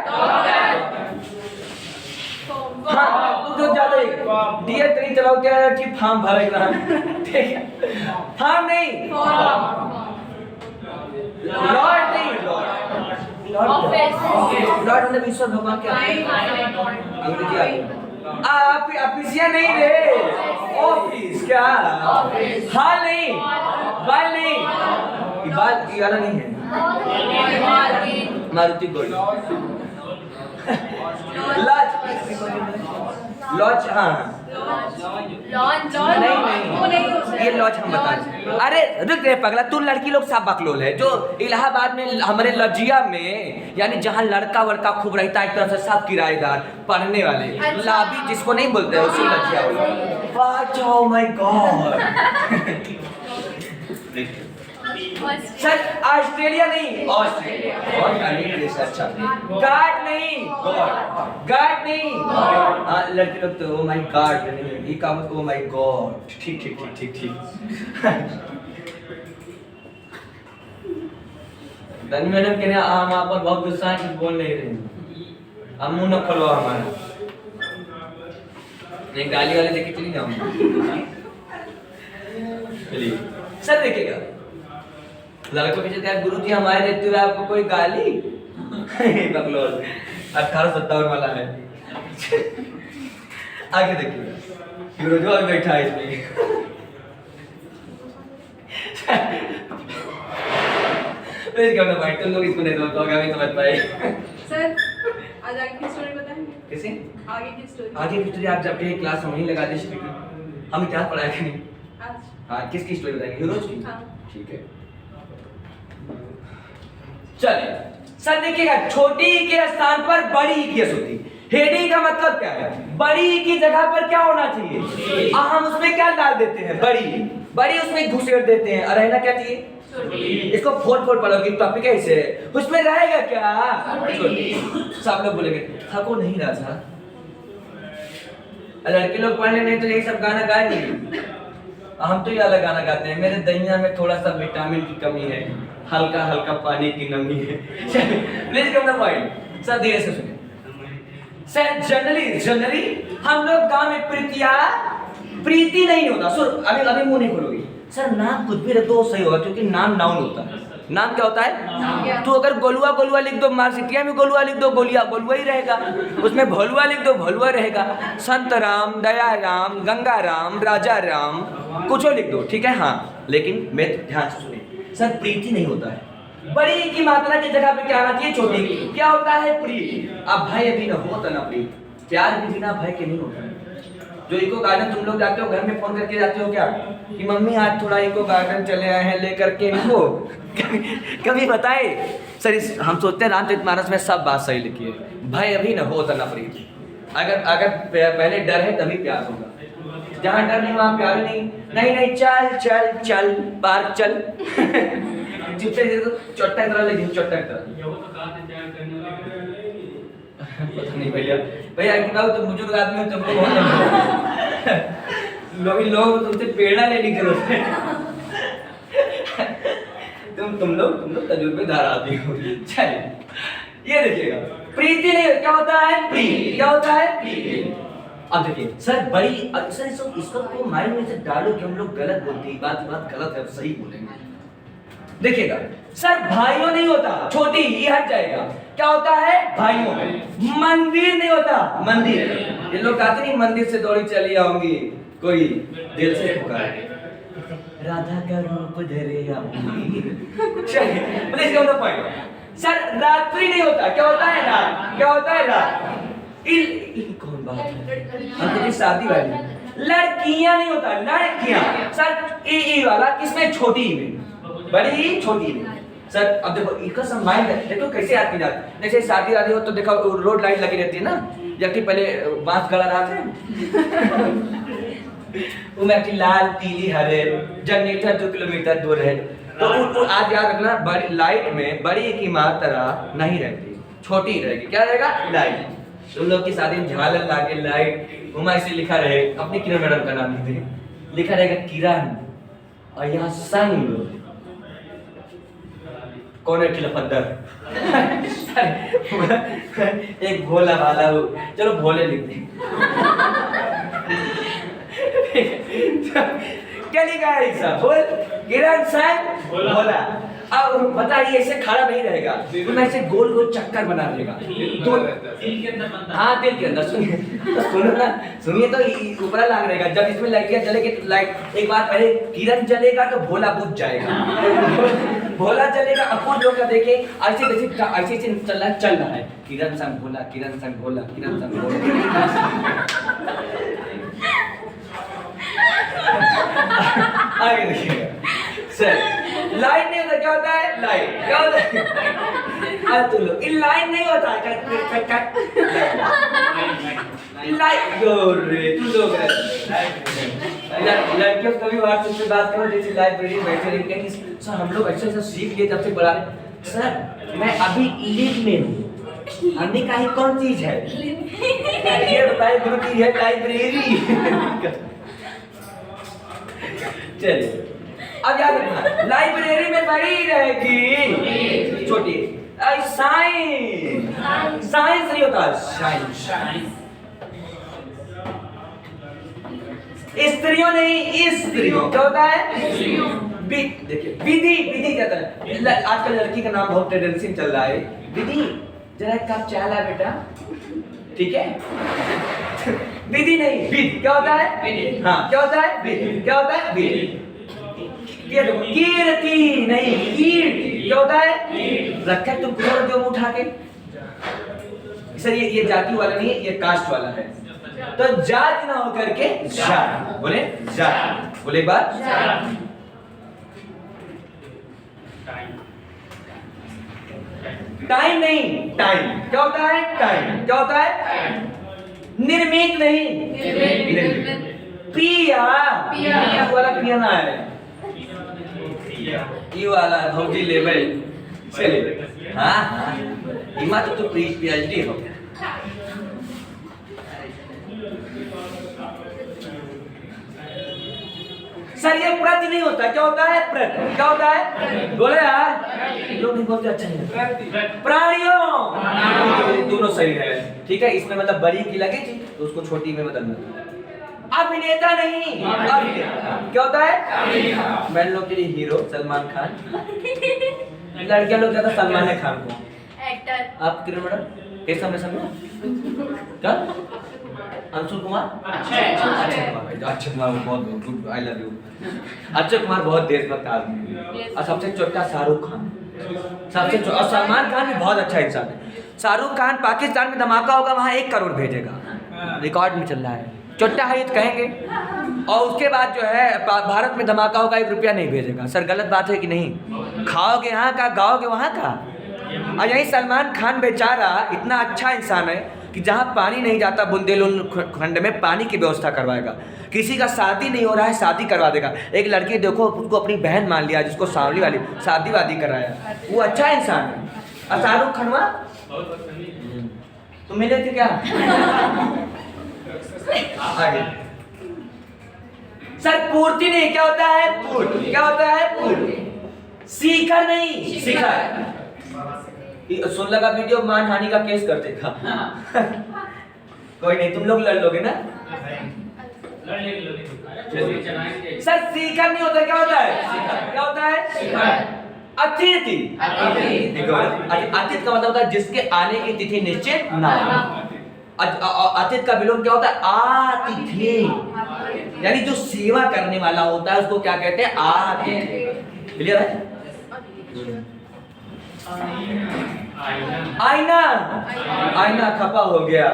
हाँ तू तो ज्यादा डियर तरी चलाओ क्या कि फॉर्म भरेगा? ठीक है, फॉर्म नहीं, लॉर्ड नहीं, लॉर्ड मतलब ईश्वर भगवान क्या? अंग्रेजी आप ऑफिसिया नहीं रे, ऑफिस क्या? हाल नहीं, बाल नहीं, बाल ये वाला नहीं है। मारुति गोल्ड लॉज, हाँ नहीं ये लॉज हम बता रहे। अरे रुक रे पगला, तू लड़की लोग सब बकलोल है। जो इलाहाबाद में हमारे लजिया में, यानी जहाँ लड़का वड़का खूब रहता है, एक तरह से सब किराएदार पढ़ने वाले, लाबी जिसको नहीं बोलते हैं उसी लजिया वाला। Oh my God. Sir Australia नहीं, ऑस्ट्रेलिया और देश। अच्छा गार्ड नहीं, गार्ड नहीं। लड़के लोग तो ओ माय गॉड नहीं, ये काम ओ माय गॉड। ठीक ठीक ठीक ठीक ठीक। धनी मैडम कहने हम आप पर बहुत गुस्सा है, कुछ बोल नहीं रहे। हम मुंह न खोलो हमारा, नहीं गाली वाले देखे चली जाऊंगा। चलिए सर देखिएगा, लड़कों के कहते हैं गुरुजी हमारे रहते हुए आपको कोई गाली? बकलोल 1857 वाला है। आगे देखिए गुरुजी और बैठा है इसमें। प्लीज क्यों ना भाई, तुम लोग इसको नहीं समझ पाओगे, हमें समझ पाए। सर आज आगे की स्टोरी बताएंगे? कैसे आगे की स्टोरी? आगे की स्टोरी आप जब भी क्लास हम ही लगा दे श्री की, हम इतिहास पढ़ाया कि नहीं? आज हाँ किसकी स्टोरी बताएंगे? हीरोज की? हाँ। ठीक है चलिए सर देखिएगा, छोटी के स्थान पर बड़ी की होती। हेडी का मतलब क्या है? बड़ी की जगह पर क्या होना चाहिए? हम उसमें क्या डाल देते हैं? बड़ी, बड़ी उसमें घुसेड़ देते हैं। और रहना क्या चाहिए? इसको फोड़ फोड़ पढ़ोगे, टॉपिक है इसे, उसमें रहेगा क्या? सब लोग बोलेंगे थको नहीं राजा। लड़के लोग पढ़ लेने तो यही सब गाना गाए नहीं, हम तो ये अलग गाना गाते हैं। मेरे दहिया में थोड़ा सा विटामिन की कमी है, हल्का हल्का पानी की नमी है। Please come the point. Sir धीरे से सुनिए। सर जनरली हम लोग गांव में प्रीति नहीं होता। सुन अभी मुंह नहीं खोलोगी। सर नाम कुछ भी रख दो सही होगा, क्योंकि नाम नाउन होता है। नाम क्या होता है? तो अगर गोलुआ गोलुआ लिख दो, मार्कशीटिया में गोलुआ लिख दो, गोलिया गोलुआ ही रहेगा। उसमें भोलुआ लिख दो, भोलुआ रहेगा। संत राम, दया राम, गंगा राम, राजा राम, कुछ और लिख दो, ठीक है। हाँ लेकिन मैं ध्यान से सुनिए, सर प्रीति नहीं होता है। बड़ी की मात्रा की जगह पे क्या आना चाहिए? छोटी। क्या होता है? प्रीति। अब भय भी न होता ना प्रीति, प्यार भी बिना भय के नहीं होता। जो इको गार्डन तुम लोग जाते हो, घर में फोन करके जाते हो क्या कि मम्मी आज थोड़ा इको गार्डन चले आए हैं, लेकर के इनको कभी बताए? सर हम सोचते हैं रामचरितमानस में सब बात सही लिखी है। भय अभी न हो ना प्रीति। अगर पहले डर है तभी प्यार होगा। जहाँ डर नहीं वहाँ प्यार नहीं। चल चल चल पार्क चल। चुपचाप चोट्टा तरह लगी, चोट्टा तरह पता नहीं भैया की बात, तुम बुजुर्ग आदमी हो, तुमको बहुत लोग तुमसे प्रेरणा लेने की जरूरत है। तुम लोग तजुर्बेदार आदमी हो। चलिए ये देखिएगा, प्रीति नहीं, क्या होता है? प्रीति। क्या होता है? प्रीति। अब देखिए सर बड़ी, सर इसको तो माइंड में से डालो कि हम लोग गलत बोलते हैं, बात गलत है, सही बोलेंगे। देखिएगा सर भाइयों नहीं होता, छोटी ये हट जाएगा। क्या होता है? भाइयों। मंदिर नहीं होता, मंदिर। ये लोग कहते नहीं मंदिर से दौड़ी चली आऊंगी, कोई दिल से पुकारे राधा का रूप धरे आऊंगी। चलिए please come the point. Sir रात्रि नहीं होता, क्या होता है रात, क्या होता है रात। कौन बात है, हम तो शादी वाली लड़कियां नहीं होता, लड़कियां। सर ई वाला किसमें, छोटी ई में, बड़ी ई छोटी ई में। सर अब देखो इसका सम्मान है, देखो कैसे आती जाती, जैसे शादी वादी हो तो देखो रोड लाइट लगी रहती है ना, जबकि पहले बांस गड़ा रहा था वो में लाल पीली हरे, जनरेटर 2 किलोमीटर दूर है। तो आज याद रखना, बड़ी लाइट में बड़ी की मात्रा नहीं रहती, छोटी रहेगी। क्या रहेगा, लाइट। तुम लोग की शादी में झालर लाके लाइट उमा इसे लिखा रहे, अपनी किरण मैडम का नाम लिख दे, लिखा रहेगा किरण, और यहाँ संग कौन है खिलफद्दर एक भोला वाला हो, चलो भोले लिख दे क्या लिखा है सब, बोल किरण संग भोला। अब बताइए ऐसे खड़ा नहीं रहेगा, तो ऐसे गोल गोल चक्कर बना देगा तो दिल के अंदर बनता, हाँ दिल के अंदर। सुनिए तो सुनो ना, सुनिए तो ऊपरा लाग रहेगा, जब इसमें लाइटियां जलेगी तो लाइट एक बार पहले किरण जलेगा तो भोला बुझ जाएगा भोला जलेगा, अपन लोग का देखे ऐसे ऐसे चल रहा है, किरण संग भोला, किरण संग भोला, किरण संग भोला। आगे देखिएगा सर, लाइन नहीं होता, क्या होता है लाइन, क्या होता है तुम लोग इन लाइन नहीं होता है, लाइन तुम लोग लड़कियों से कभी व्हाट्सएप पे बात करो, जैसे लाइब्रेरी बैठे रहे कि सर हम लोग अच्छे से सीख लिए, जब से पढ़ा रहे सर मैं अभी लिव में हूँ, हमने कहा कौन चीज है ये बताइए, गुरु की है लाइब्रेरी चलिए अब याद रखना, लाइब्रेरी में बड़ी रहेगी छोटी, साइंस, साइंस नहीं होता, साइंस। स्त्रियों नहीं, स्त्रियों क्या होता है, देखिए विधि, विधि क्या होता है, आजकल लड़की का नाम बहुत टेंडेंसी चल रहा है, विधि जरा एक कप चाय ला बेटा, ठीक है विधि नहीं, विधि क्या होता है, हाँ क्या होता है, विधि क्या होता है, विधि। कीर्ति नहीं, कीर्ति क्या होता है, रखा तुम क्यों उठा के, सर ये जाति वाला नहीं है, ये कास्ट वाला है, तो जात ना हो करके जात, बोले जात, बोले एक बार टाइम नहीं, टाइम क्या होता है, टाइम क्या होता है, निर्मित नहीं, निर्मित। पिया, पिया वाला पियाना है, ये वाला भौजी लेवल चले, हाँ इमा तो PhD हो। सर ये प्रति नहीं होता, क्या होता है, प्रति क्या होता है, बोले यार लोग नहीं बोलते, अच्छा नहीं, प्राणियों दोनों सही है, ठीक है। इसमें मतलब बड़ी की लगी थी तो उसको छोटी में बदलना। अभिनेता नहीं, अभिनेता क्या होता है, मैन लोग के लिए हीरो सलमान खान, लड़कियां लोग ज्यादा सलमान खान को एक्टर। आप किरण मैडम कैसे हमने समझा, क्या अंशुल कुमार, अक्षय कुमार बहुत good, I love you. Akshay Kumar बहुत देशभक्त आदमी है, और सबसे छोटा शाहरुख खान, सबसे छोटा, और सलमान खान भी बहुत अच्छा इंसान है। शाहरुख खान पाकिस्तान में धमाका होगा वहाँ 1 करोड़ भेजेगा, रिकॉर्ड में चल रहा है, छोटा है तो कहेंगे, और उसके बाद जो है भारत में धमाका होगा 1 रुपया नहीं भेजेगा। सर गलत बात है कि नहीं, खाओगे यहाँ का, गाओगे वहाँ का। और यही सलमान खान बेचारा इतना अच्छा इंसान है कि जहाँ पानी नहीं जाता बुंदेलखंड खंड में पानी की व्यवस्था करवाएगा, किसी का शादी नहीं हो रहा है शादी करवा देगा। एक लड़की देखो उसको अपनी बहन मान लिया, जिसको सांवली वाली शादी वादी कराया, वो अच्छा इंसान है। और शाहरुख खानवा तुम मिले थे क्या आगे। सर पूर्ति नहीं, क्या होता है, पूर्ति क्या होता है, पूर्ति। शिखर नहीं, शिखर सुन लगा वीडियो मानहानि का केस कर देगा कोई नहीं, तुम लोग लड़ लोगे ना, सर शिखर नहीं होता, क्या होता है, क्या होता है, अतिथि। अतिथि का मतलब होता है जिसके आने की तिथि निश्चित ना हो। अतिथि का विलोम क्या होता है, आतिथ्य, यानी जो सेवा करने वाला होता है उसको क्या कहते हैं, आतिथ्य। क्लियर है। आईना, आईना खपा हो गया,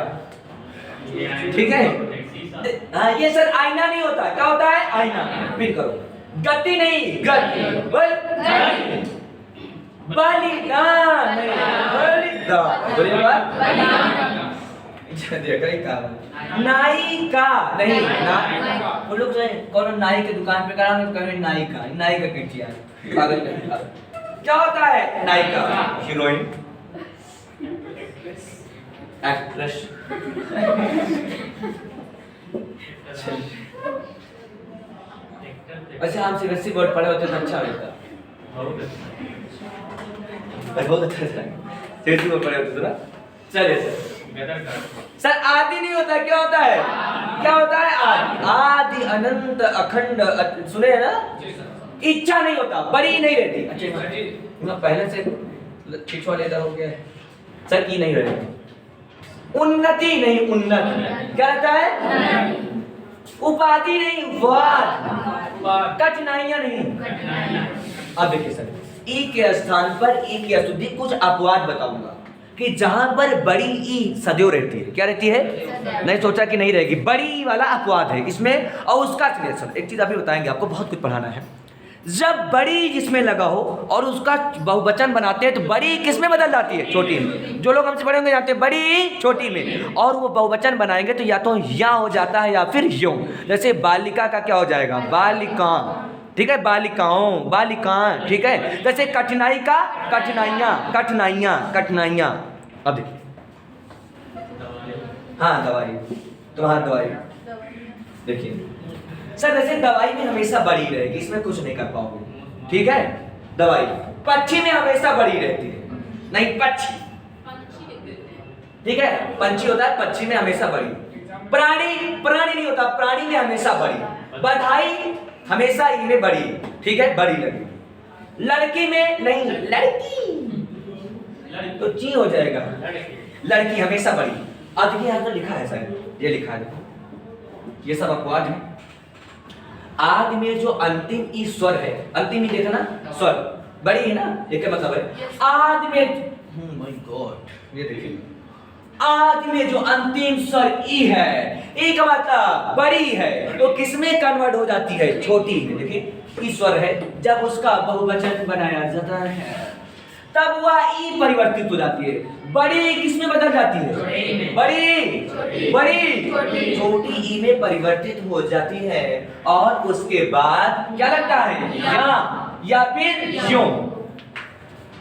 ठीक है। हाँ ये सर आईना नहीं होता, क्या होता है? आईना। फिर करो, गति नहीं, गति, बलिदान नहीं, बलिदान, बोलिए बात। देखा ही कहा, नायिका नहीं, वो लोग जो कौन नाई के दुकान पे करा, नहीं कहे नायिका, नायिका कटिया, पागल नहीं। क्या होता है नायिका? Heroine, actress. अच्छा हम सीबीएसई बोर्ड पढ़े होते तो अच्छा होता, बहुत अच्छा था, सीबीएसई बोर्ड पढ़े होते तो ना। चलिए सर आदि नहीं होता, क्या होता है? क्या होता है? आदि, आदि अनंत अखंड, सुने है ना? इच्छा नहीं होता, बड़ी नहीं रहती। अच्छा पहले से पिछवा लेता हो गया सर, की नहीं रहती, उन्नति नहीं, उन्नति क्या रहता है? उपाधि नहीं, वाद, कठिनाइयां नहीं। अब देखिए सर, ई के स्थान पर ई की अशुद्धि, कुछ अपवाद बताऊंगा कि जहां पर बड़ी ई सदैव रहती है। क्या रहती है? नहीं सोचा कि नहीं रहेगी, बड़ी वाला अपवाद है इसमें। और उसका चलिए सर एक चीज अभी बताएंगे, आपको बहुत कुछ पढ़ाना है। जब बड़ी जिसमें लगा हो और उसका बहुवचन बनाते हैं तो बड़ी किस में बदल जाती है? छोटी में। जो लोग हमसे बड़े होंगे जानते हैं बड़ी छोटी में, और वो बहुवचन बनाएंगे तो या तो या हो जाता है या फिर यो। जैसे बालिका का क्या हो जाएगा? बालिका, ठीक है, बालिकाओं, बालिकाएं, ठीक है। जैसे कठिनाई का कठिनाइयां, कठिनाइयां, कठिनाइयां। अब देखिए, हाँ दवाई, तुम्हारी दवाई देखिए सर, जैसे दवाई में हमेशा बड़ी रहेगी, इसमें कुछ नहीं कर पाओगे, ठीक है। दवाई पक्षी में हमेशा बड़ी रहती है, नहीं पक्षी, ठीक है, पंछी होता है, पक्षी में हमेशा बड़ी। प्राणी, प्राणी नहीं होता, प्राणी में हमेशा बड़ी। बधाई हमेशा ई में बड़ी, ठीक है, बड़ी लगी। लड़की में नहीं, लड़की तो ची हो जाएगा, लड़की हमेशा बड़ी। अब देखिए यहाँ पर लिखा है सर, ये लिखा है, ये सब अपवाद है। आदि में जो अंतिम ई स्वर है, अंतिम ई देखा ना, स्वर बड़ी है ना, ये क्या मतलब है? आदि में, माय गॉड, ये देखिए आदि में जो अंतिम स्वर ई है, ई का मतलब बड़ी है, तो किसमें कन्वर्ट हो जाती है? छोटी में। देखिए ई स्वर है, जब उसका बहुवचन बनाया जाता है तब वह ई परिवर्तित हो जाती है, बड़ी किसमें बदल जाती है? बड़ी, बड़ी छोटी ई में परिवर्तित हो जाती है, और उसके बाद क्या लगता है? या फिर यो,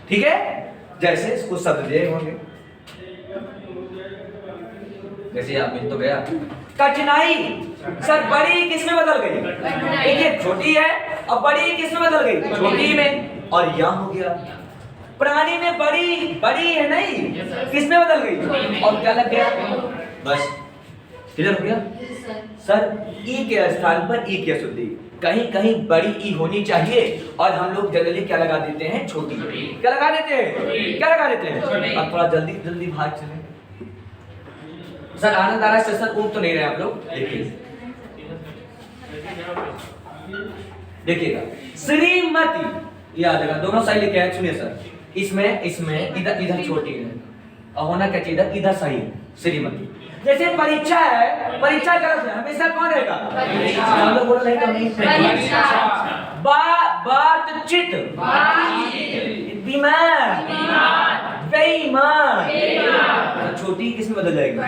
ठीक है। जैसे कुछ शब्द दिए होंगे, जैसे आप मिल तो गया, कठिनाई सर, बड़ी किसमें बदल गई? देखिए छोटी है और बड़ी किसमें बदल गई? छोटी में, और यहाँ हो गया। प्राणी में बड़ी, बड़ी है नहीं, किसमें बदल गई? और क्या लग गया? बस क्लियर हो गया सर। ई के स्थान पर ई की अशुद्धि, कहीं कहीं बड़ी ई होनी चाहिए, और हम लोग जनरली क्या लगा देते हैं? छोटी। क्या लगा देते हैं? क्या लगा देते हैं? अब थोड़ा जल्दी जल्दी भाग चले सर। आनंद आ रहा है सेशन, ऊब तो नहीं रहे आप लोग? देखिएगा, श्रीमती याद रखना, दोनों साइड लिखे हैं, सुनिए सर। इसमें इसमें इधर इधर छोटी है, और होना क्या चाहिए? इधर इधर सही है, श्रीमती। जैसे परीक्षा है, परीक्षा का हमेशा कौन रहेगा? हम लोग बोल नहीं तो नहीं, बातचीत, बीमार, बेईमान, छोटी किसमें बदल जाएगी?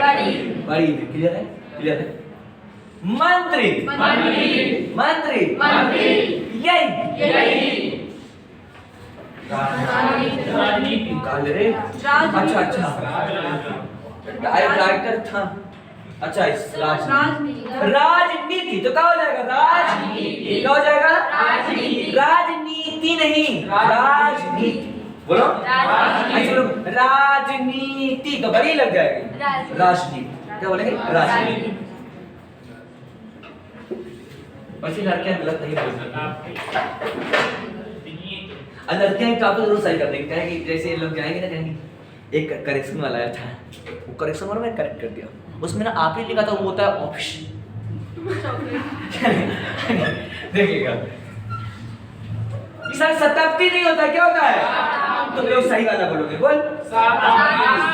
बड़ी में। क्लियर है? क्लियर है। मंत्री, मंत्री, यही रे, अच्छा अच्छा, डायरेक्टर था, अच्छा राजनीति तो क्या हो जाएगा? राजनीति। क्या हो जाएगा? राजनीति नहीं, राजनीति बोलो। राजनीति तो बड़ी लग जाएगी, राजनीति। क्या बोलेंगे? राजनीति। वैसे लड़कियां गलत नहीं बोलती, लड़कियां काफी जरूर सही कर देंगे। कहेंगे जैसे लोग जाएंगे ना, कहेंगे एक करेक्शन वाला आया था, वो करेक्शन वाला मैं करेक्ट कर दिया, उसमें ना आप ही लिखा था, वो होता है ऑप्श। देखिएगा सर, शताब्दी नहीं होता, क्या होता है? अब तुम लोग सही वाला बोलोगे, बोल।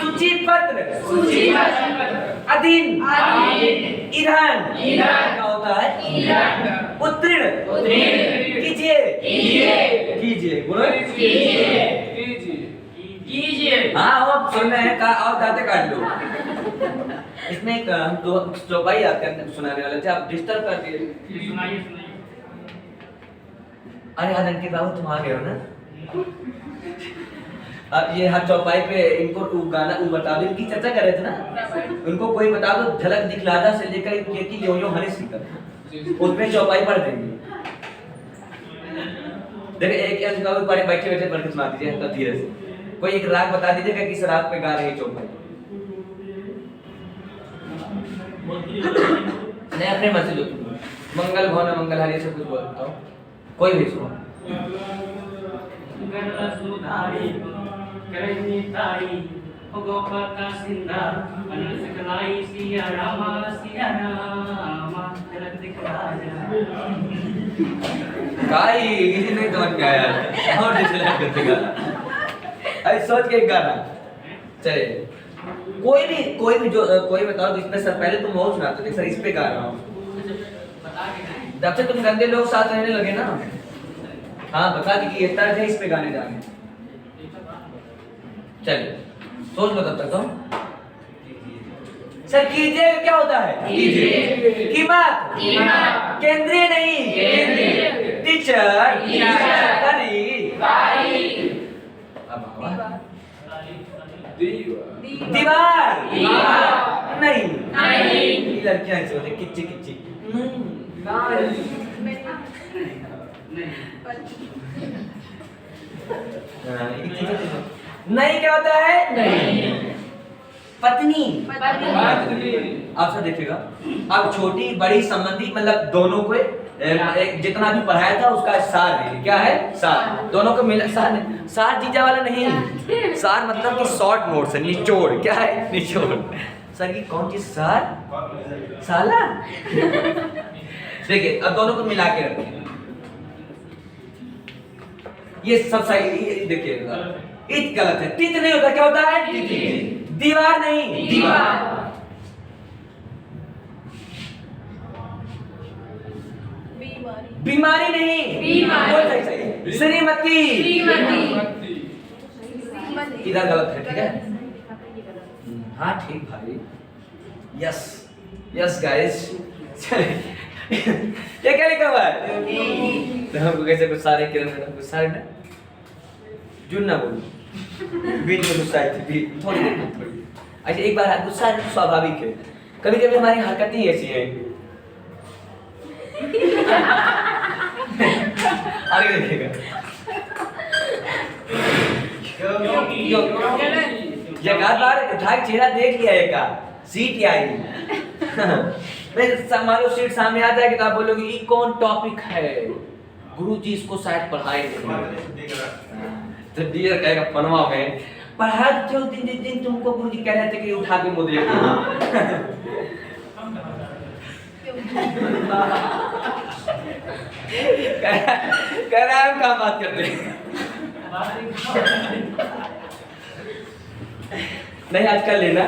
सूची पत्र, अधीन, ईंधन, क्या होता है? उत्तीर्ण, कीजिए, कीजिए, बोलो कीजिए। हाँ अब सुनना है का और दाते काट लो। इसमें एक हम दो चौपाई आते हैं सुनाने वाले थे, आप डिस्टर्ब कर दिए। सुनाइए। अरे यार अंकित बाबू तुम आ गए हो ना। अब ये हर चौपाई पे इनको गाना बता दो, इनकी चर्चा कर रहे थे ना, उनको कोई बता दो झलक दिखलाजा से लेकर ये की यो हनी सिंह तक उसमें चौपाई पढ़ देंगे। देखिए एक अंकित बाबू बैठे बैठे पढ़ के सुना दीजिए तो धीरे से, कोई एक राग बता दीजिएगा किस राग पे गा रहे हैं चौपाई। नहीं अपने मन से जो मंगल भवन मंगल हरि से कुछ बोलता हूँ, कोई भी सुनो। किसी नहीं समझ में आया और डिस्लाइक करते गाना। अरे सोच के एक गाना चले, कोई भी जो कोई बताओ जिसमें सर पहले तुम वो सुनाते थे सर इस पे गा रहा हूँ, जब से तुम गंदे लोग साथ रहने लगे ना। हाँ बता दी कि ये तर्ज है, इस पे गाने जाने। चलिए सोच लो तब तक तुम। सर कीजिए क्या होता है? कीजिए। कीमत, केंद्रीय नहीं, टीचर, दीवार नहीं, लड़कियां ऐसे होती किच्ची किच्ची नहीं, क्या होता है? नहीं। पत्नी, आप सब देखिएगा, अब छोटी बड़ी संबंधी मतलब दोनों को जितना भी पढ़ाया था उसका सार है। क्या है? सार। दोनों को मिला सार नहीं, सार जीजा वाला नहीं, सार मतलब कि शॉर्ट नोट से निचोड़। क्या है? निचोड़। सर की कौन चीज सार? साला। देखिए अब दोनों को मिला के रखें, ये सब सही। देखिएगा इत गलत है, तित नहीं होता, क्या होता है? दीवार नहीं, दीवार। बीमारी नहीं, बोल सही। श्रीमती, इधर गलत है, ठीक है? हाँ ठीक भाई, यस यस गाइस। ये क्या लिखा हुआ है? तो हमको कैसे गुस्सा रहे, किरण मैडम गुस्सा रहे ना, जुन ना बोलो, बीच में गुस्सा आई थी थोड़ी देर में, थोड़ी। अच्छा एक बार गुस्सा स्वाभाविक है, कभी कभी हमारी हरकतें ही ऐसी हैं। आगे देखिएगा, एक आध बार उठा के चेहरा देख लिया, एक सीट आई मान लो सीट सामने आ जाएगी तो आप बोलोगे ये कौन टॉपिक है, गुरुजी इसको शायद पढ़ाए नहीं। तो डियर कहेगा पनवा में पढ़ा जो दिन तुमको गुरुजी कह रहे थे कि उठा के मुझे कह रहा है क्या बात करते हैं। नहीं आज कर लेना,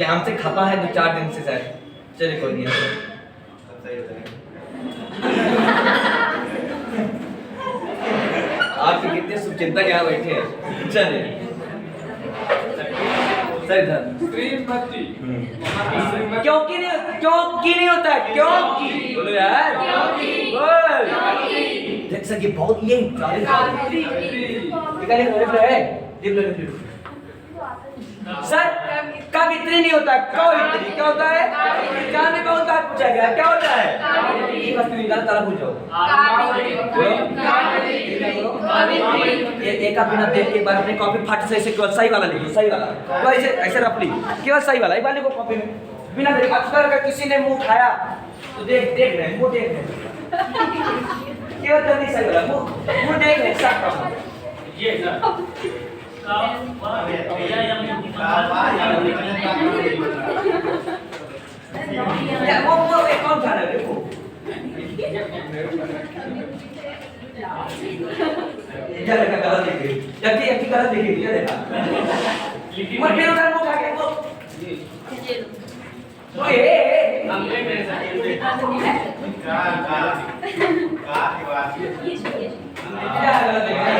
ये हमसे खपा है 2-4 दिन से सर। चलिए कोई नहीं आपके कितने शुभचिंतक यहाँ बैठे हैं। चलिए सर इधर क्योंकि नहीं होता है, क्योंकि बोलो यार, बोल देख सर ये बहुत ये सर कब इतनी नहीं होता, क्यों इतनी, क्या होता है? जाने का होता है, पूछा गया क्या होता है? ये बस तुम इधर ताला भूल जाओ। ये एक बिना देख के एक बार अपनी कॉपी फट से ऐसे केवल सही वाला लिखो, सही वाला तो ऐसे ऐसे रफ लिखो, केवल सही वाला एक बार लिखो कॉपी में बिना देख। अक्सर का किसी ने मुंह उठाया तो देख रहे हैं, मुंह देख रहे हैं, केवल जल्दी सही वाला मुंह देख रहे हैं सब। ये सर वो कौन था ना देखो क्या देखा गलत देख रही यकी गलत देख रही है देखा मत फिर उधर मुंह खा के वो ओए हम देख रहे हैं का बात क्या गलत देख रहा है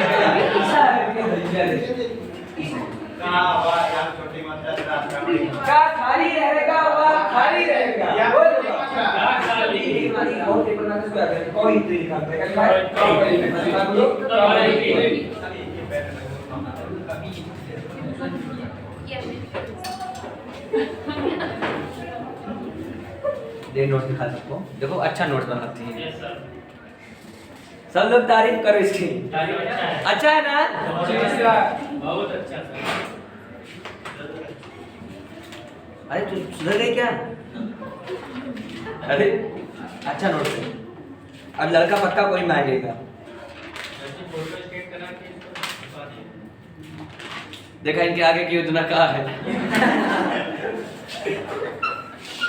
छोटी का खाली रहेगा वह खाली रहेगा खाली बहुत पेपर में से आता है कोई नहीं लिखा दे नोट दिखा सबको देखो अच्छा नोट बनाती है सब लोग तारीफ करो इसकी अच्छा है ना बहुत अच्छा सर अरे तू सुधर गई क्या अरे अच्छा नोट है अब लड़का पक्का कोई मांगेगा देखा इनके आगे की योजना कहाँ है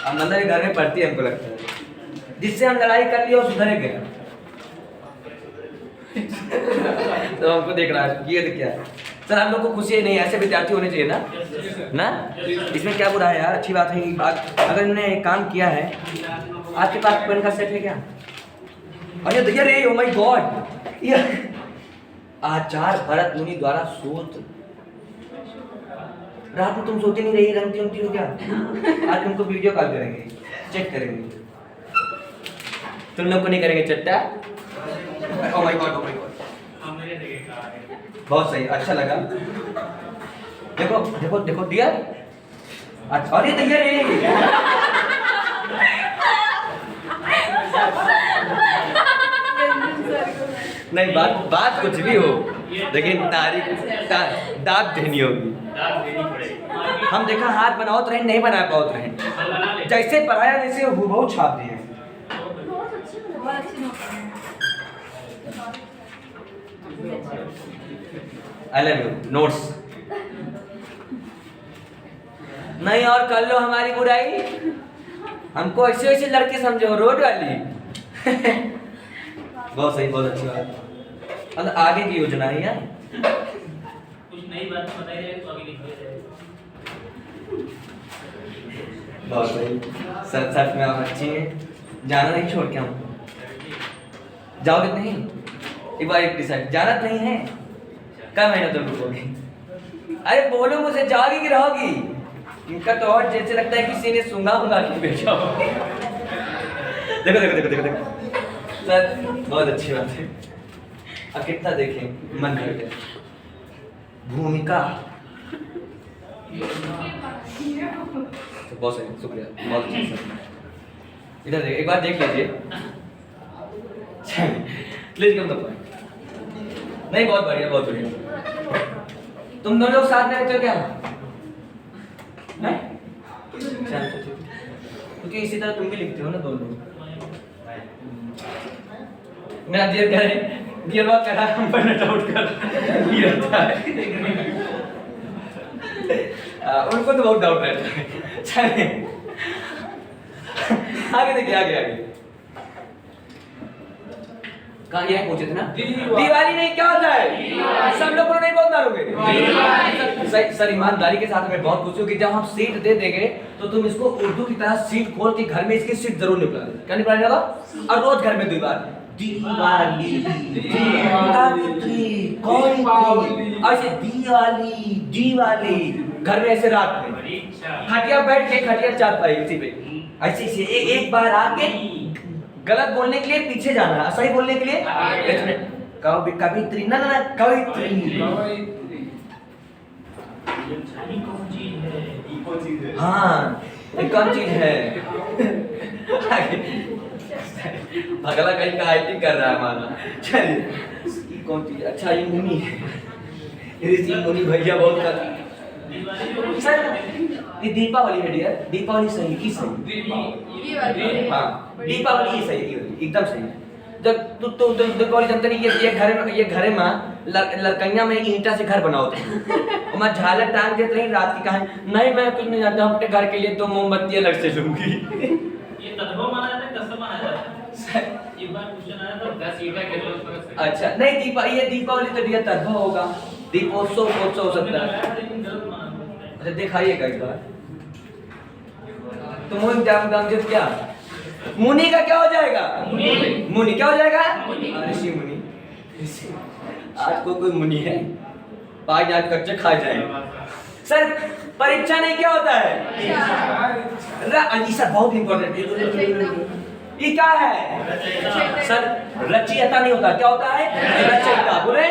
अब नंदा के घर में पड़ती है हमको लगता है जिससे हम लड़ाई कर लिया वो सुधर गया तो हमको देख रहा है ये तो क्या सर हम लोग को खुशी नहीं ऐसे विद्यार्थी होने चाहिए ना इसमें क्या बुरा है यार अच्छी बात है अगर इन्होंने एक काम किया है आपके पास पेन का सेट है क्या अरे भैया रे ओ माय गॉड ये आचार्य भरत मुनि द्वारा सूत्र रात में तुम सोती नहीं रही रंगती हो क्या आज तुमको वीडियो कॉल करेंगे चेक करेंगे तुम लोग को नहीं करेंगे चट्टा ओ माय गॉड बहुत सही अच्छा लगा देखो देखो देखो दिया अच्छा अरे दिया रे नहीं बात कुछ भी हो लेकिन तारीख दाद देनी होगी हम देखा हाथ बनाओ तो नहीं बना पाओ तो जैसे पढ़ाया वैसे हूबहू छाप दिए आई लव यू नोट्स नहीं और कर लो हमारी बुराई हमको ऐसे ऐसे लड़के समझो रोड वाली बहुत सही बहुत अच्छी बात मतलब आगे की योजना है यार कुछ नई बात बताई जाए तो आगे लिखा जाए बहुत सही सच में आप अच्छी हैं जाना नहीं छोड़ के हम जाओगे नहीं एक बार एक डिसाइड जाना नहीं है कब महीना तो रुकोगे अरे बोलो मुझे जाओगी कि रहोगी इनका तो और जैसे लगता है किसी ने सूंघा होगा कि बेचा हो देखो देखो देखो देखो देखो सर बहुत अच्छी बात है अब कितना देखें मन भर गया भूमिका तो बहुत सही शुक्रिया बहुत अच्छा सर इधर एक बार देख लीजिए प्लीज कम द पॉइंट नहीं बहुत बढ़िया तुम दोनों लोग साथ में रहते हो क्या क्योंकि इसी तरह तुम भी लिखते हो ना दोनों मेरा डियर वर्क करा हम पर नोट आउट कर ये रहता है उनको तो बहुत डाउट रहता है चलिए आगे देखिए आगे कहाँ यह पूछे थे ना दिवाली नहीं क्या होता है सब लोग नहीं बहुत मारोगे सर ईमानदारी के साथ मैं बहुत खुशी हूँ कि जब हम सीट दे देंगे तो तुम इसको उर्दू की तरह सीट खोल के घर में इसकी सीट जरूर निकाल क्या निकाल जाएगा और रोज घर में 2 बार दिवाली ऐसे दिवाली घर में ऐसे रात में खटिया बैठ के खटिया चार पाई इसी पे ऐसे एक बार आके गलत बोलने के लिए पीछे जाना है सही बोलने के लिए कवित्री ना कवित्री हाँ एक कौन चीज है अगला कहीं का आईटी कर रहा है माना चलिए कौन चीज अच्छा ये मुनि है मुनि भैया बहुत कर सर ये दीपावली है डियर दीपावली सही की सही हाँ दीपावली ही सही एकदम सही जब तू दीपावली जनता नहीं ये घर में लड़कैया में ईंटा से घर बनाओ थे मैं झालर टांग देते रही रात की कहानी नहीं मैं कुछ नहीं जानता अपने घर के लिए 2 मोमबत्तियां अलग से लूंगी ये तदबो माना जाता है कसम माना जाता है बार क्वेश्चन आया था 10 ईटा के लोग पर से अच्छा नहीं ये दीपावली तो दिया तर्भ होगा, दीपोत्सव हो सकता है। लेकिन गलत माना। अच्छा दिखाइएगा एक बार। तो मुनि दाम जब क्या मुनि का क्या हो जाएगा? मुनि क्या हो जाएगा? ऋषि मुनि। आज कोई मुनि है पाँच आज कच्चे खा जाए। सर परीक्षा नहीं क्या होता है? सर बहुत इंपॉर्टेंट है। ये क्या है? सर रचयिता नहीं होता, क्या होता है? रचयिता। बोले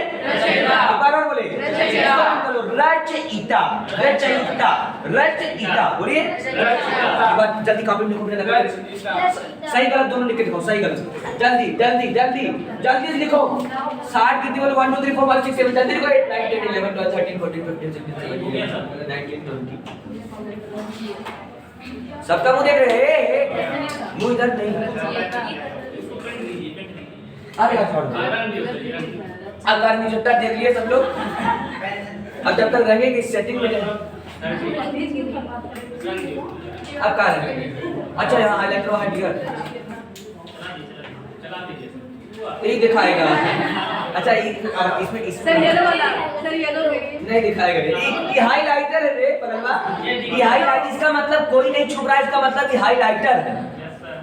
बार बोले रचयिता, रचयिता, रचयिता। बोलिए जल्दी कॉपी में लिखो, सही गलत दोनों लिख के दिखाओ, सही गलत जल्दी जल्दी जल्दी जल्दी लिखो। 60 की टेबल 1 2 3 4 5 6 7 जल्दी लिखो। 8 9 10 11 12 13 14 15 16 17 19 20। सबका मुंह देख रहे हैं, मुंह इधर नहीं। अरे अगर निजुता देख लिए सब लोग। अब जब तक रहेंगे इस सेटिंग में अब कहाँ रहेंगे? अच्छा यहाँ हाईलाइटर हाइलाइटर यही दिखाएगा। अच्छा इसमें सर येलो वाला, सर येलो नहीं दिखाएगा। ये हाइलाइटर है रे पगलवा, ये हाइलाइट इसका मतलब कोई नहीं छुप रहा है, इसका मतलब ये हाइलाइटर है।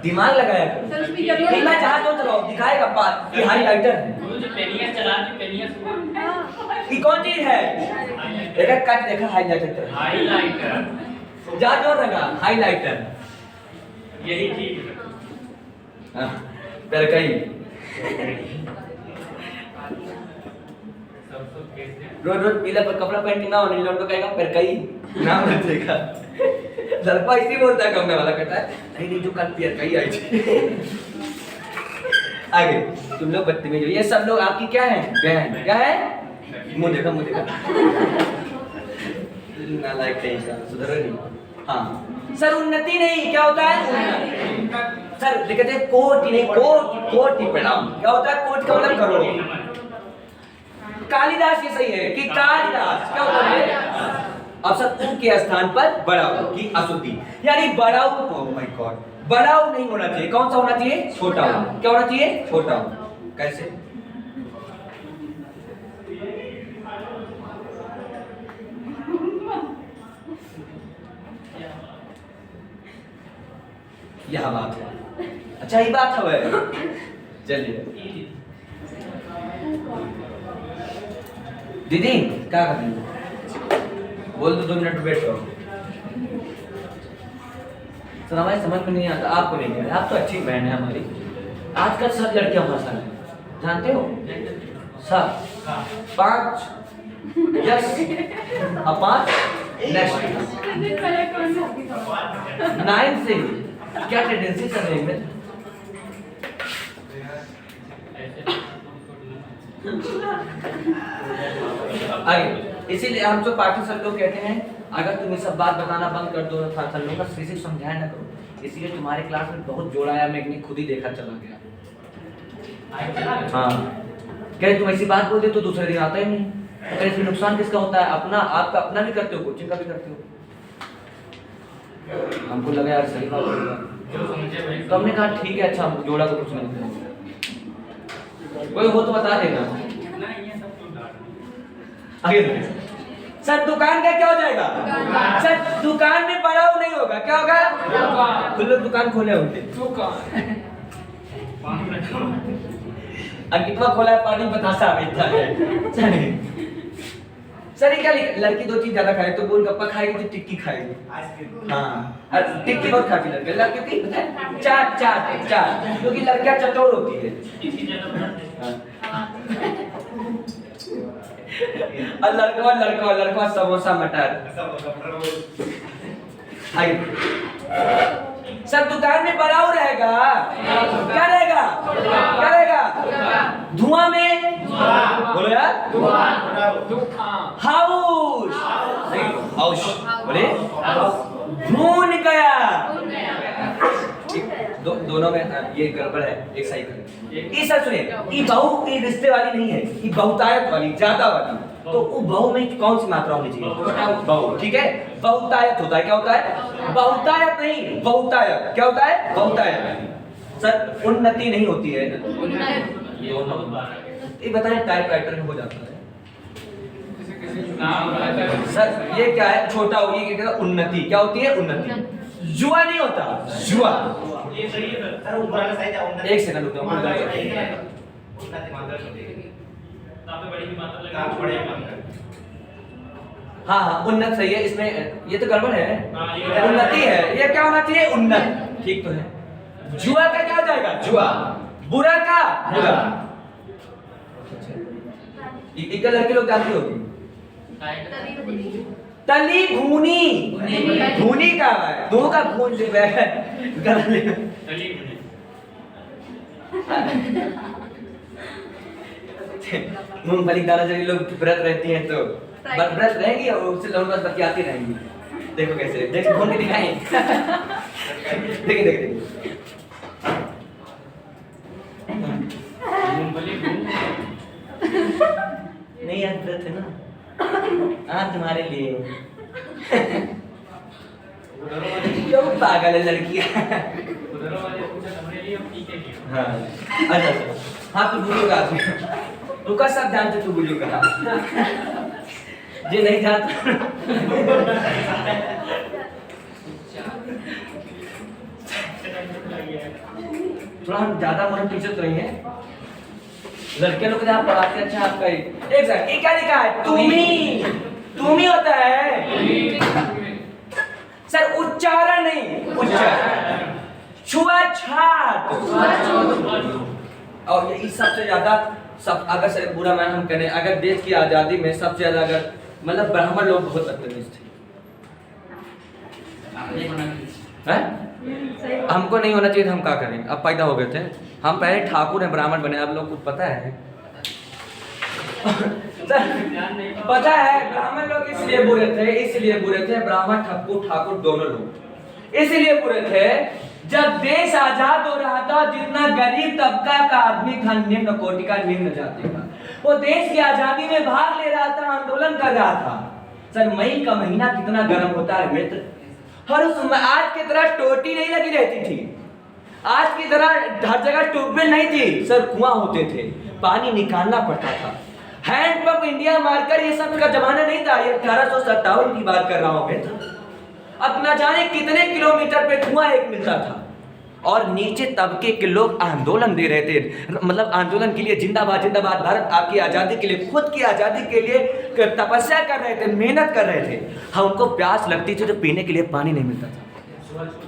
दिमाग लगाया करो। सर उसमें येलो नहीं मैं जहाँ तो चलाओ दिखाएगा पास, ये हाइलाइटर है। वो जो पेनिया चलाती पेनिया ये कौन चीज है? देखा कट देखा हाइलाइटर, हाइलाइटर जहाँ जोर लगा हाइलाइटर। यही ठीक है। फिर कहीं रोज रोज पीला पर कपड़ा पहन के ना होने लोग तो कहेगा फिर कहीं नाम रखेगा। लड़का इसी बोलता है कमने वाला कहता है नहीं नहीं जो कल पियर कहीं आई थी। आगे तुम लोग बदतमीज हो। ये सब लोग आपकी क्या है? बहन। क्या है? मुंह देखा मुंह देखा नालायक कहीं का सुधर नहीं। हाँ सर उन्नति नहीं, क्या होता है? सर कहते हैं कोटि नहीं कोटि प्रणाम। क्या होता है? कोटि का मतलब करोड़ों। कालिदास ये सही है कि कालिदास क्या होता है? अब सर उनके स्थान पर बड़ाऊ की अशुद्धि यानी बड़ाऊ। ओह माय गॉड, बड़ाऊ नहीं होना चाहिए। कौन सा होना चाहिए? छोटा। क्या होना चाहिए? छोटा। कैसे? यह बात है। अच्छा ये बात है। चलिए दीदी क्या कर रही हो? बोल दो 2 मिनट वेट करो। सर हमारी समझ में नहीं आता, आपको नहीं कहना, आप तो अच्छी बहन है हमारी। आजकल सब लड़कियां मसल है, जानते हो? सब 5 यस अब 5 नेक्स्ट 9 से क्या टेंडेंसी चल रही है? आगे इसीलिए हम जो पार्टी सर लोग कहते हैं अगर तुम ये सब बात बताना बंद कर दो सर लोग का फिजिक्स समझाया ना करो। इसीलिए तुम्हारे क्लास में बहुत जोड़ आया, मैं खुद ही देखा चला गया। हाँ कह तुम ऐसी बात बोलते तो दूसरे दिन आता ही नहीं। तो इसमें नुकसान किसका होता है? अपना। आपका अपना भी करते हो, कोचिंग का भी करते हो। हमको लगा यार सही बात है तो हमने कहा ठीक है। अच्छा जोड़ा तो कुछ नहीं, कोई हो तो बता देना। आगे सर दुकान का क्या हो जाएगा? सर दुकान में बड़ाऊ नहीं होगा, क्या होगा? तुम लोग दुकान खोले होंगे। अंकितवा खोला है पानी बतासा बेचता है। सर ये क्या लड़की 2 चीज ज्यादा खाए तो गोलगप्पा खाएगी तो टिक्की खाएगी। हाँ टिक्की बहुत खाती लड़की, लड़की पता है चाट क्योंकि लड़कियां चटोर होती है। और लड़का समोसा मटर। सर दुकान में बड़ाऊ रहेगा, क्या रहेगा? क्या रहेगा? धुआं में बोलो यार हाउस हाउस बोले भून गया। दोनों में ये गड़बड़ है, एक सही करें। ये सर सुनिए, ये बहु ये रिश्ते वाली नहीं है, ये बहुतायत वाली, ज्यादा वाली। तो वो बहु में कौन सी मात्रा होनी चाहिए? बहु। ठीक है, बहुतायत होता है। क्या होता है? बहुतायत नहीं बहुतायत। क्या होता है? बहुतायत। सर उन्नति नहीं होती है। ये बहुत बार है। ये बताएं टाइपराइटर में हो जाता है नाम रहता है। सर। ये क्या है, छोटा हो, ये क्या उन्नति, क्या होती है उन्नति, जुआ नहीं होता, जुआ। ये सही है सर। सर ऊपर वाला साइड है उन्नति। एक सेकंड रुक जाओ, उन्नति मात्रा होती है। यहाँ पे बड़ी की मात्रा लगी। कहाँ बड़े मात्रा? हाँ हाँ उन्नत सही है, इसमें ये तो गड़बड़ है, हाँ, ये उन्नति है, ये क्या होना चाहिए उन्नत, ठीक तो है। जुआ का क्या हो जाएगा, जुआ। बुरा का बुरा। इक्का लड़के लोग जानती होगी, तली भूनी, भूनी का है, दो का भून से चलिए मूंगफली दाना जब ये लोग व्रत रहती हैं तो व्रत रहेंगी और उससे लोग बस बतियाती रहेंगी। देखो कैसे, देखो भून के दिखाएं। देखिए देखिए देखिए मूंगफली नहीं आज व्रत है ना, हाँ तुम्हारे लिए। क्यों पागल है लड़कियां। उधर वाले पूछा हमारे लिए हम ठीक है लिए। हाँ अच्छा अच्छा, हाँ तू बुजुर्ग आदमी, तू का सब जानते, तू बुजुर्ग का ये नहीं जानता। थोड़ा हम ज्यादा मन पीछे तो नहीं है, लड़के लोग जहाँ पढ़ाते अच्छा आपका एक सेकंड, ये क्या लिखा है, तुमी, तुमी होता है सर, उच्चारण नहीं, उच्चारण। छुआछूत, और ये सबसे ज्यादा सब, अगर सर बुरा मैं हम करें, अगर देश की आजादी में सबसे ज्यादा अगर मतलब ब्राह्मण लोग बहुत बदतमीज थे, हैं? हमको नहीं होना चाहिए था, हम क्या करें, अब पैदा हो गए थे, हम पहले ठाकुर हैं, ब्राह्मण बने, अब लोग कुछ पता है। पता है ब्राह्मण लोग इसलिए बुरे थे, ब्राह्मण ठाकुर दोनों लोग इसलिए बुरे थे, जब देश आजाद हो रहा था, जितना गरीब तबका का आदमी था, निम्न कोटि का, निम्न जाति का, वो देश की आजादी में भाग ले रहा था, आंदोलन कर रहा था। सर मई का महीना कितना गर्म होता है मित्र, हर उस आज की तरह टोटी नहीं लगी रहती थी, आज की तरह हर जगह ट्यूबवेल नहीं थी सर, कुआं होते थे, पानी निकालना पड़ता था, हैंडपंप इंडिया मार्कर ये सब का जमाना नहीं था, ये 1857 की बात कर रहा हूं मैं तो। अब न जाने कितने किलोमीटर पे कुआं एक मिलता था, और नीचे तबके के लोग आंदोलन दे रहे थे, मतलब आंदोलन के लिए जिंदाबाद जिंदाबाद, भारत आपकी आज़ादी के लिए, खुद की आज़ादी के लिए तपस्या कर रहे थे, मेहनत कर रहे थे। हमको प्यास लगती थी तो पीने के लिए पानी नहीं मिलता था,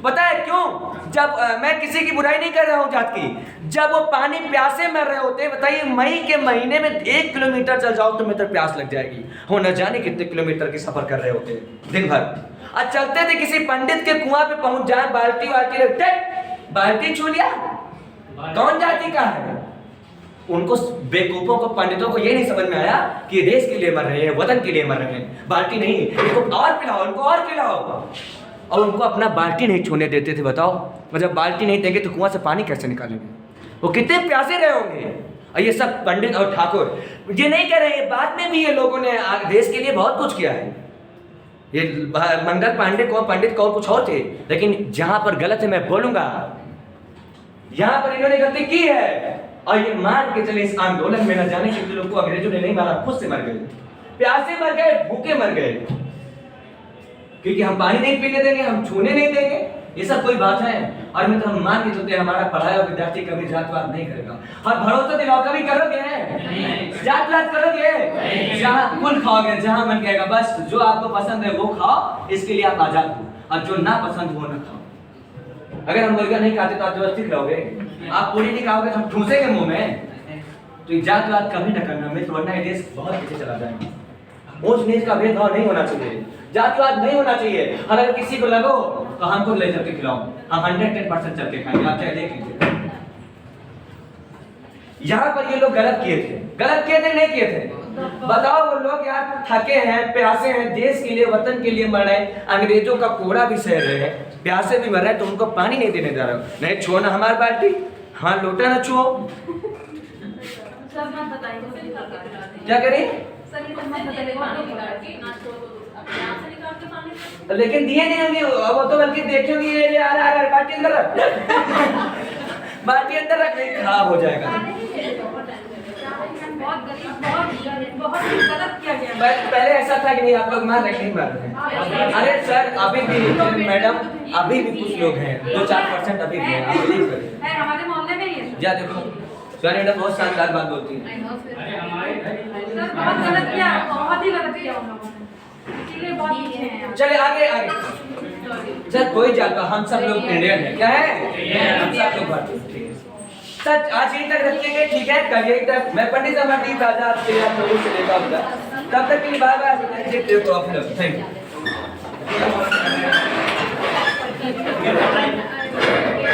पता है क्यों? जब मैं किसी की बुराई नहीं कर रहा हूँ जात की, जब वो पानी प्यासे मर रहे होते, बताइए मई के महीने में 1 किलोमीटर चल जाओ तो मित्र प्यास लग जाएगी, वो न जाने कितने किलोमीटर की सफर कर रहे होते दिन भर, और चलते थे किसी पंडित के कुआं पे पहुंच जाए, बाल्टी वाल्टी रखते, बाल्टी छू लिया, कौन जाति का है? उनको बेवकूफों को, पंडितों को ये नहीं समझ में आया कि देश के लिए मर रहे हैं, वतन के लिए मर रहे हैं, बाल्टी नहीं, इनको और पिलाओ, इनको और पिलाओ, और उनको अपना बाल्टी नहीं छूने देते थे। बताओ, और जब बाल्टी नहीं देंगे तो कुआं से पानी कैसे निकालेंगे? वो कितने प्यासे रहे होंगे। और ये सब पंडित और ठाकुर ये नहीं कह रहे, बाद में भी ये लोगों ने देश के लिए बहुत कुछ किया है। ये मंगल पांडे को, पंडित को, कुछ और थे, लेकिन जहां पर गलत है मैं बोलूंगा, यहाँ पर इन्होंने गलती की है, और ये मान के चले इस आंदोलन में न जाने कितने लोग को अंग्रेजों ने नहीं मारा, खुद से मर गए, प्यासे मर गए, भूखे मर गए, क्योंकि हम पानी नहीं पीने देंगे, हम छूने नहीं देंगे, ये सब कोई बात है। और मैं तो हम मान के चलते हमारा पढ़ाया विद्यार्थी कभी जातवाद नहीं करेगा, और भरोसा दिलाओ कभी करोगे, जातवाद करोगे, जहाँ कुल खाओगे, जहाँ मन कहेगा बस जो आपको पसंद है वो खाओ, इसके लिए आप आजाद हो, और जो ना पसंद वो ना खाओ। अगर हम मुर्गा नहीं खाते तो आप जबरदस्ती खिलाओगे, आप पूरी नहीं खाओगे तो हम ठूसेंगे मुंह में, तो जातवाद कभी न करना मित्र, वरना ये देश बहुत पीछे चला जाएगा। ऊंच नीच का भेदभाव नहीं होना चाहिए, जातिवाद नहीं होना चाहिए। अगर किसी को लगो तो हमको ले चल के खिलाओ, हम 110% चल के खाएंगे, आप चाहे देख लीजिए। यहाँ पर ये लोग गलत किए थे नहीं किए थे? बताओ, वो लोग यार थके हैं, प्यासे हैं, देश के लिए, वतन के लिए मर रहे हैं, अंग्रेजों का कोड़ा भी सह रहे हैं, प्यासे भी मर रहे हैं, तो उनको पानी नहीं देने जा रहे हो। नहीं छुओ ना हमारी बाल्टी, हाँ लोटा ना छुओ, क्या करें? लेकिन दिए नहीं होंगे, वो तो बल्कि देखे होंगे ये बाल्टी अंदर बाल्टी अंदर रख नहीं, खराब हो जाएगा। बहुत बहुत ही गलत किया गया। पहले ऐसा था कि नहीं आप लोग मार रहे नहीं मार रहे। अरे सर अभी भी मैडम अभी भी कुछ लोग हैं 2-4% अभी भी हैं, आप बिलीव करिए। है हमारे मोहल्ले में ही है जा देखो सर मैडम बहुत शानदार बात बोलती है। अरे हमारे सर बहुत गलत किया, बहुत ही गलत किया उन लोगों ने, इसीलिए बहुत पीछे हैं। चले आगे आगे। सर कोई जाता, हम सब लोग इंडियन है, क्या है हम सब लोग भारतीय हैं, ठीक है सर। आज यहीं तक रखेंगे, ठीक है। कल यहीं तक। मैं पंडित अमरदीप राजा आपसे आप लोगों से लेता हूँ। तब तक के लिए बाय बाय। Thank you.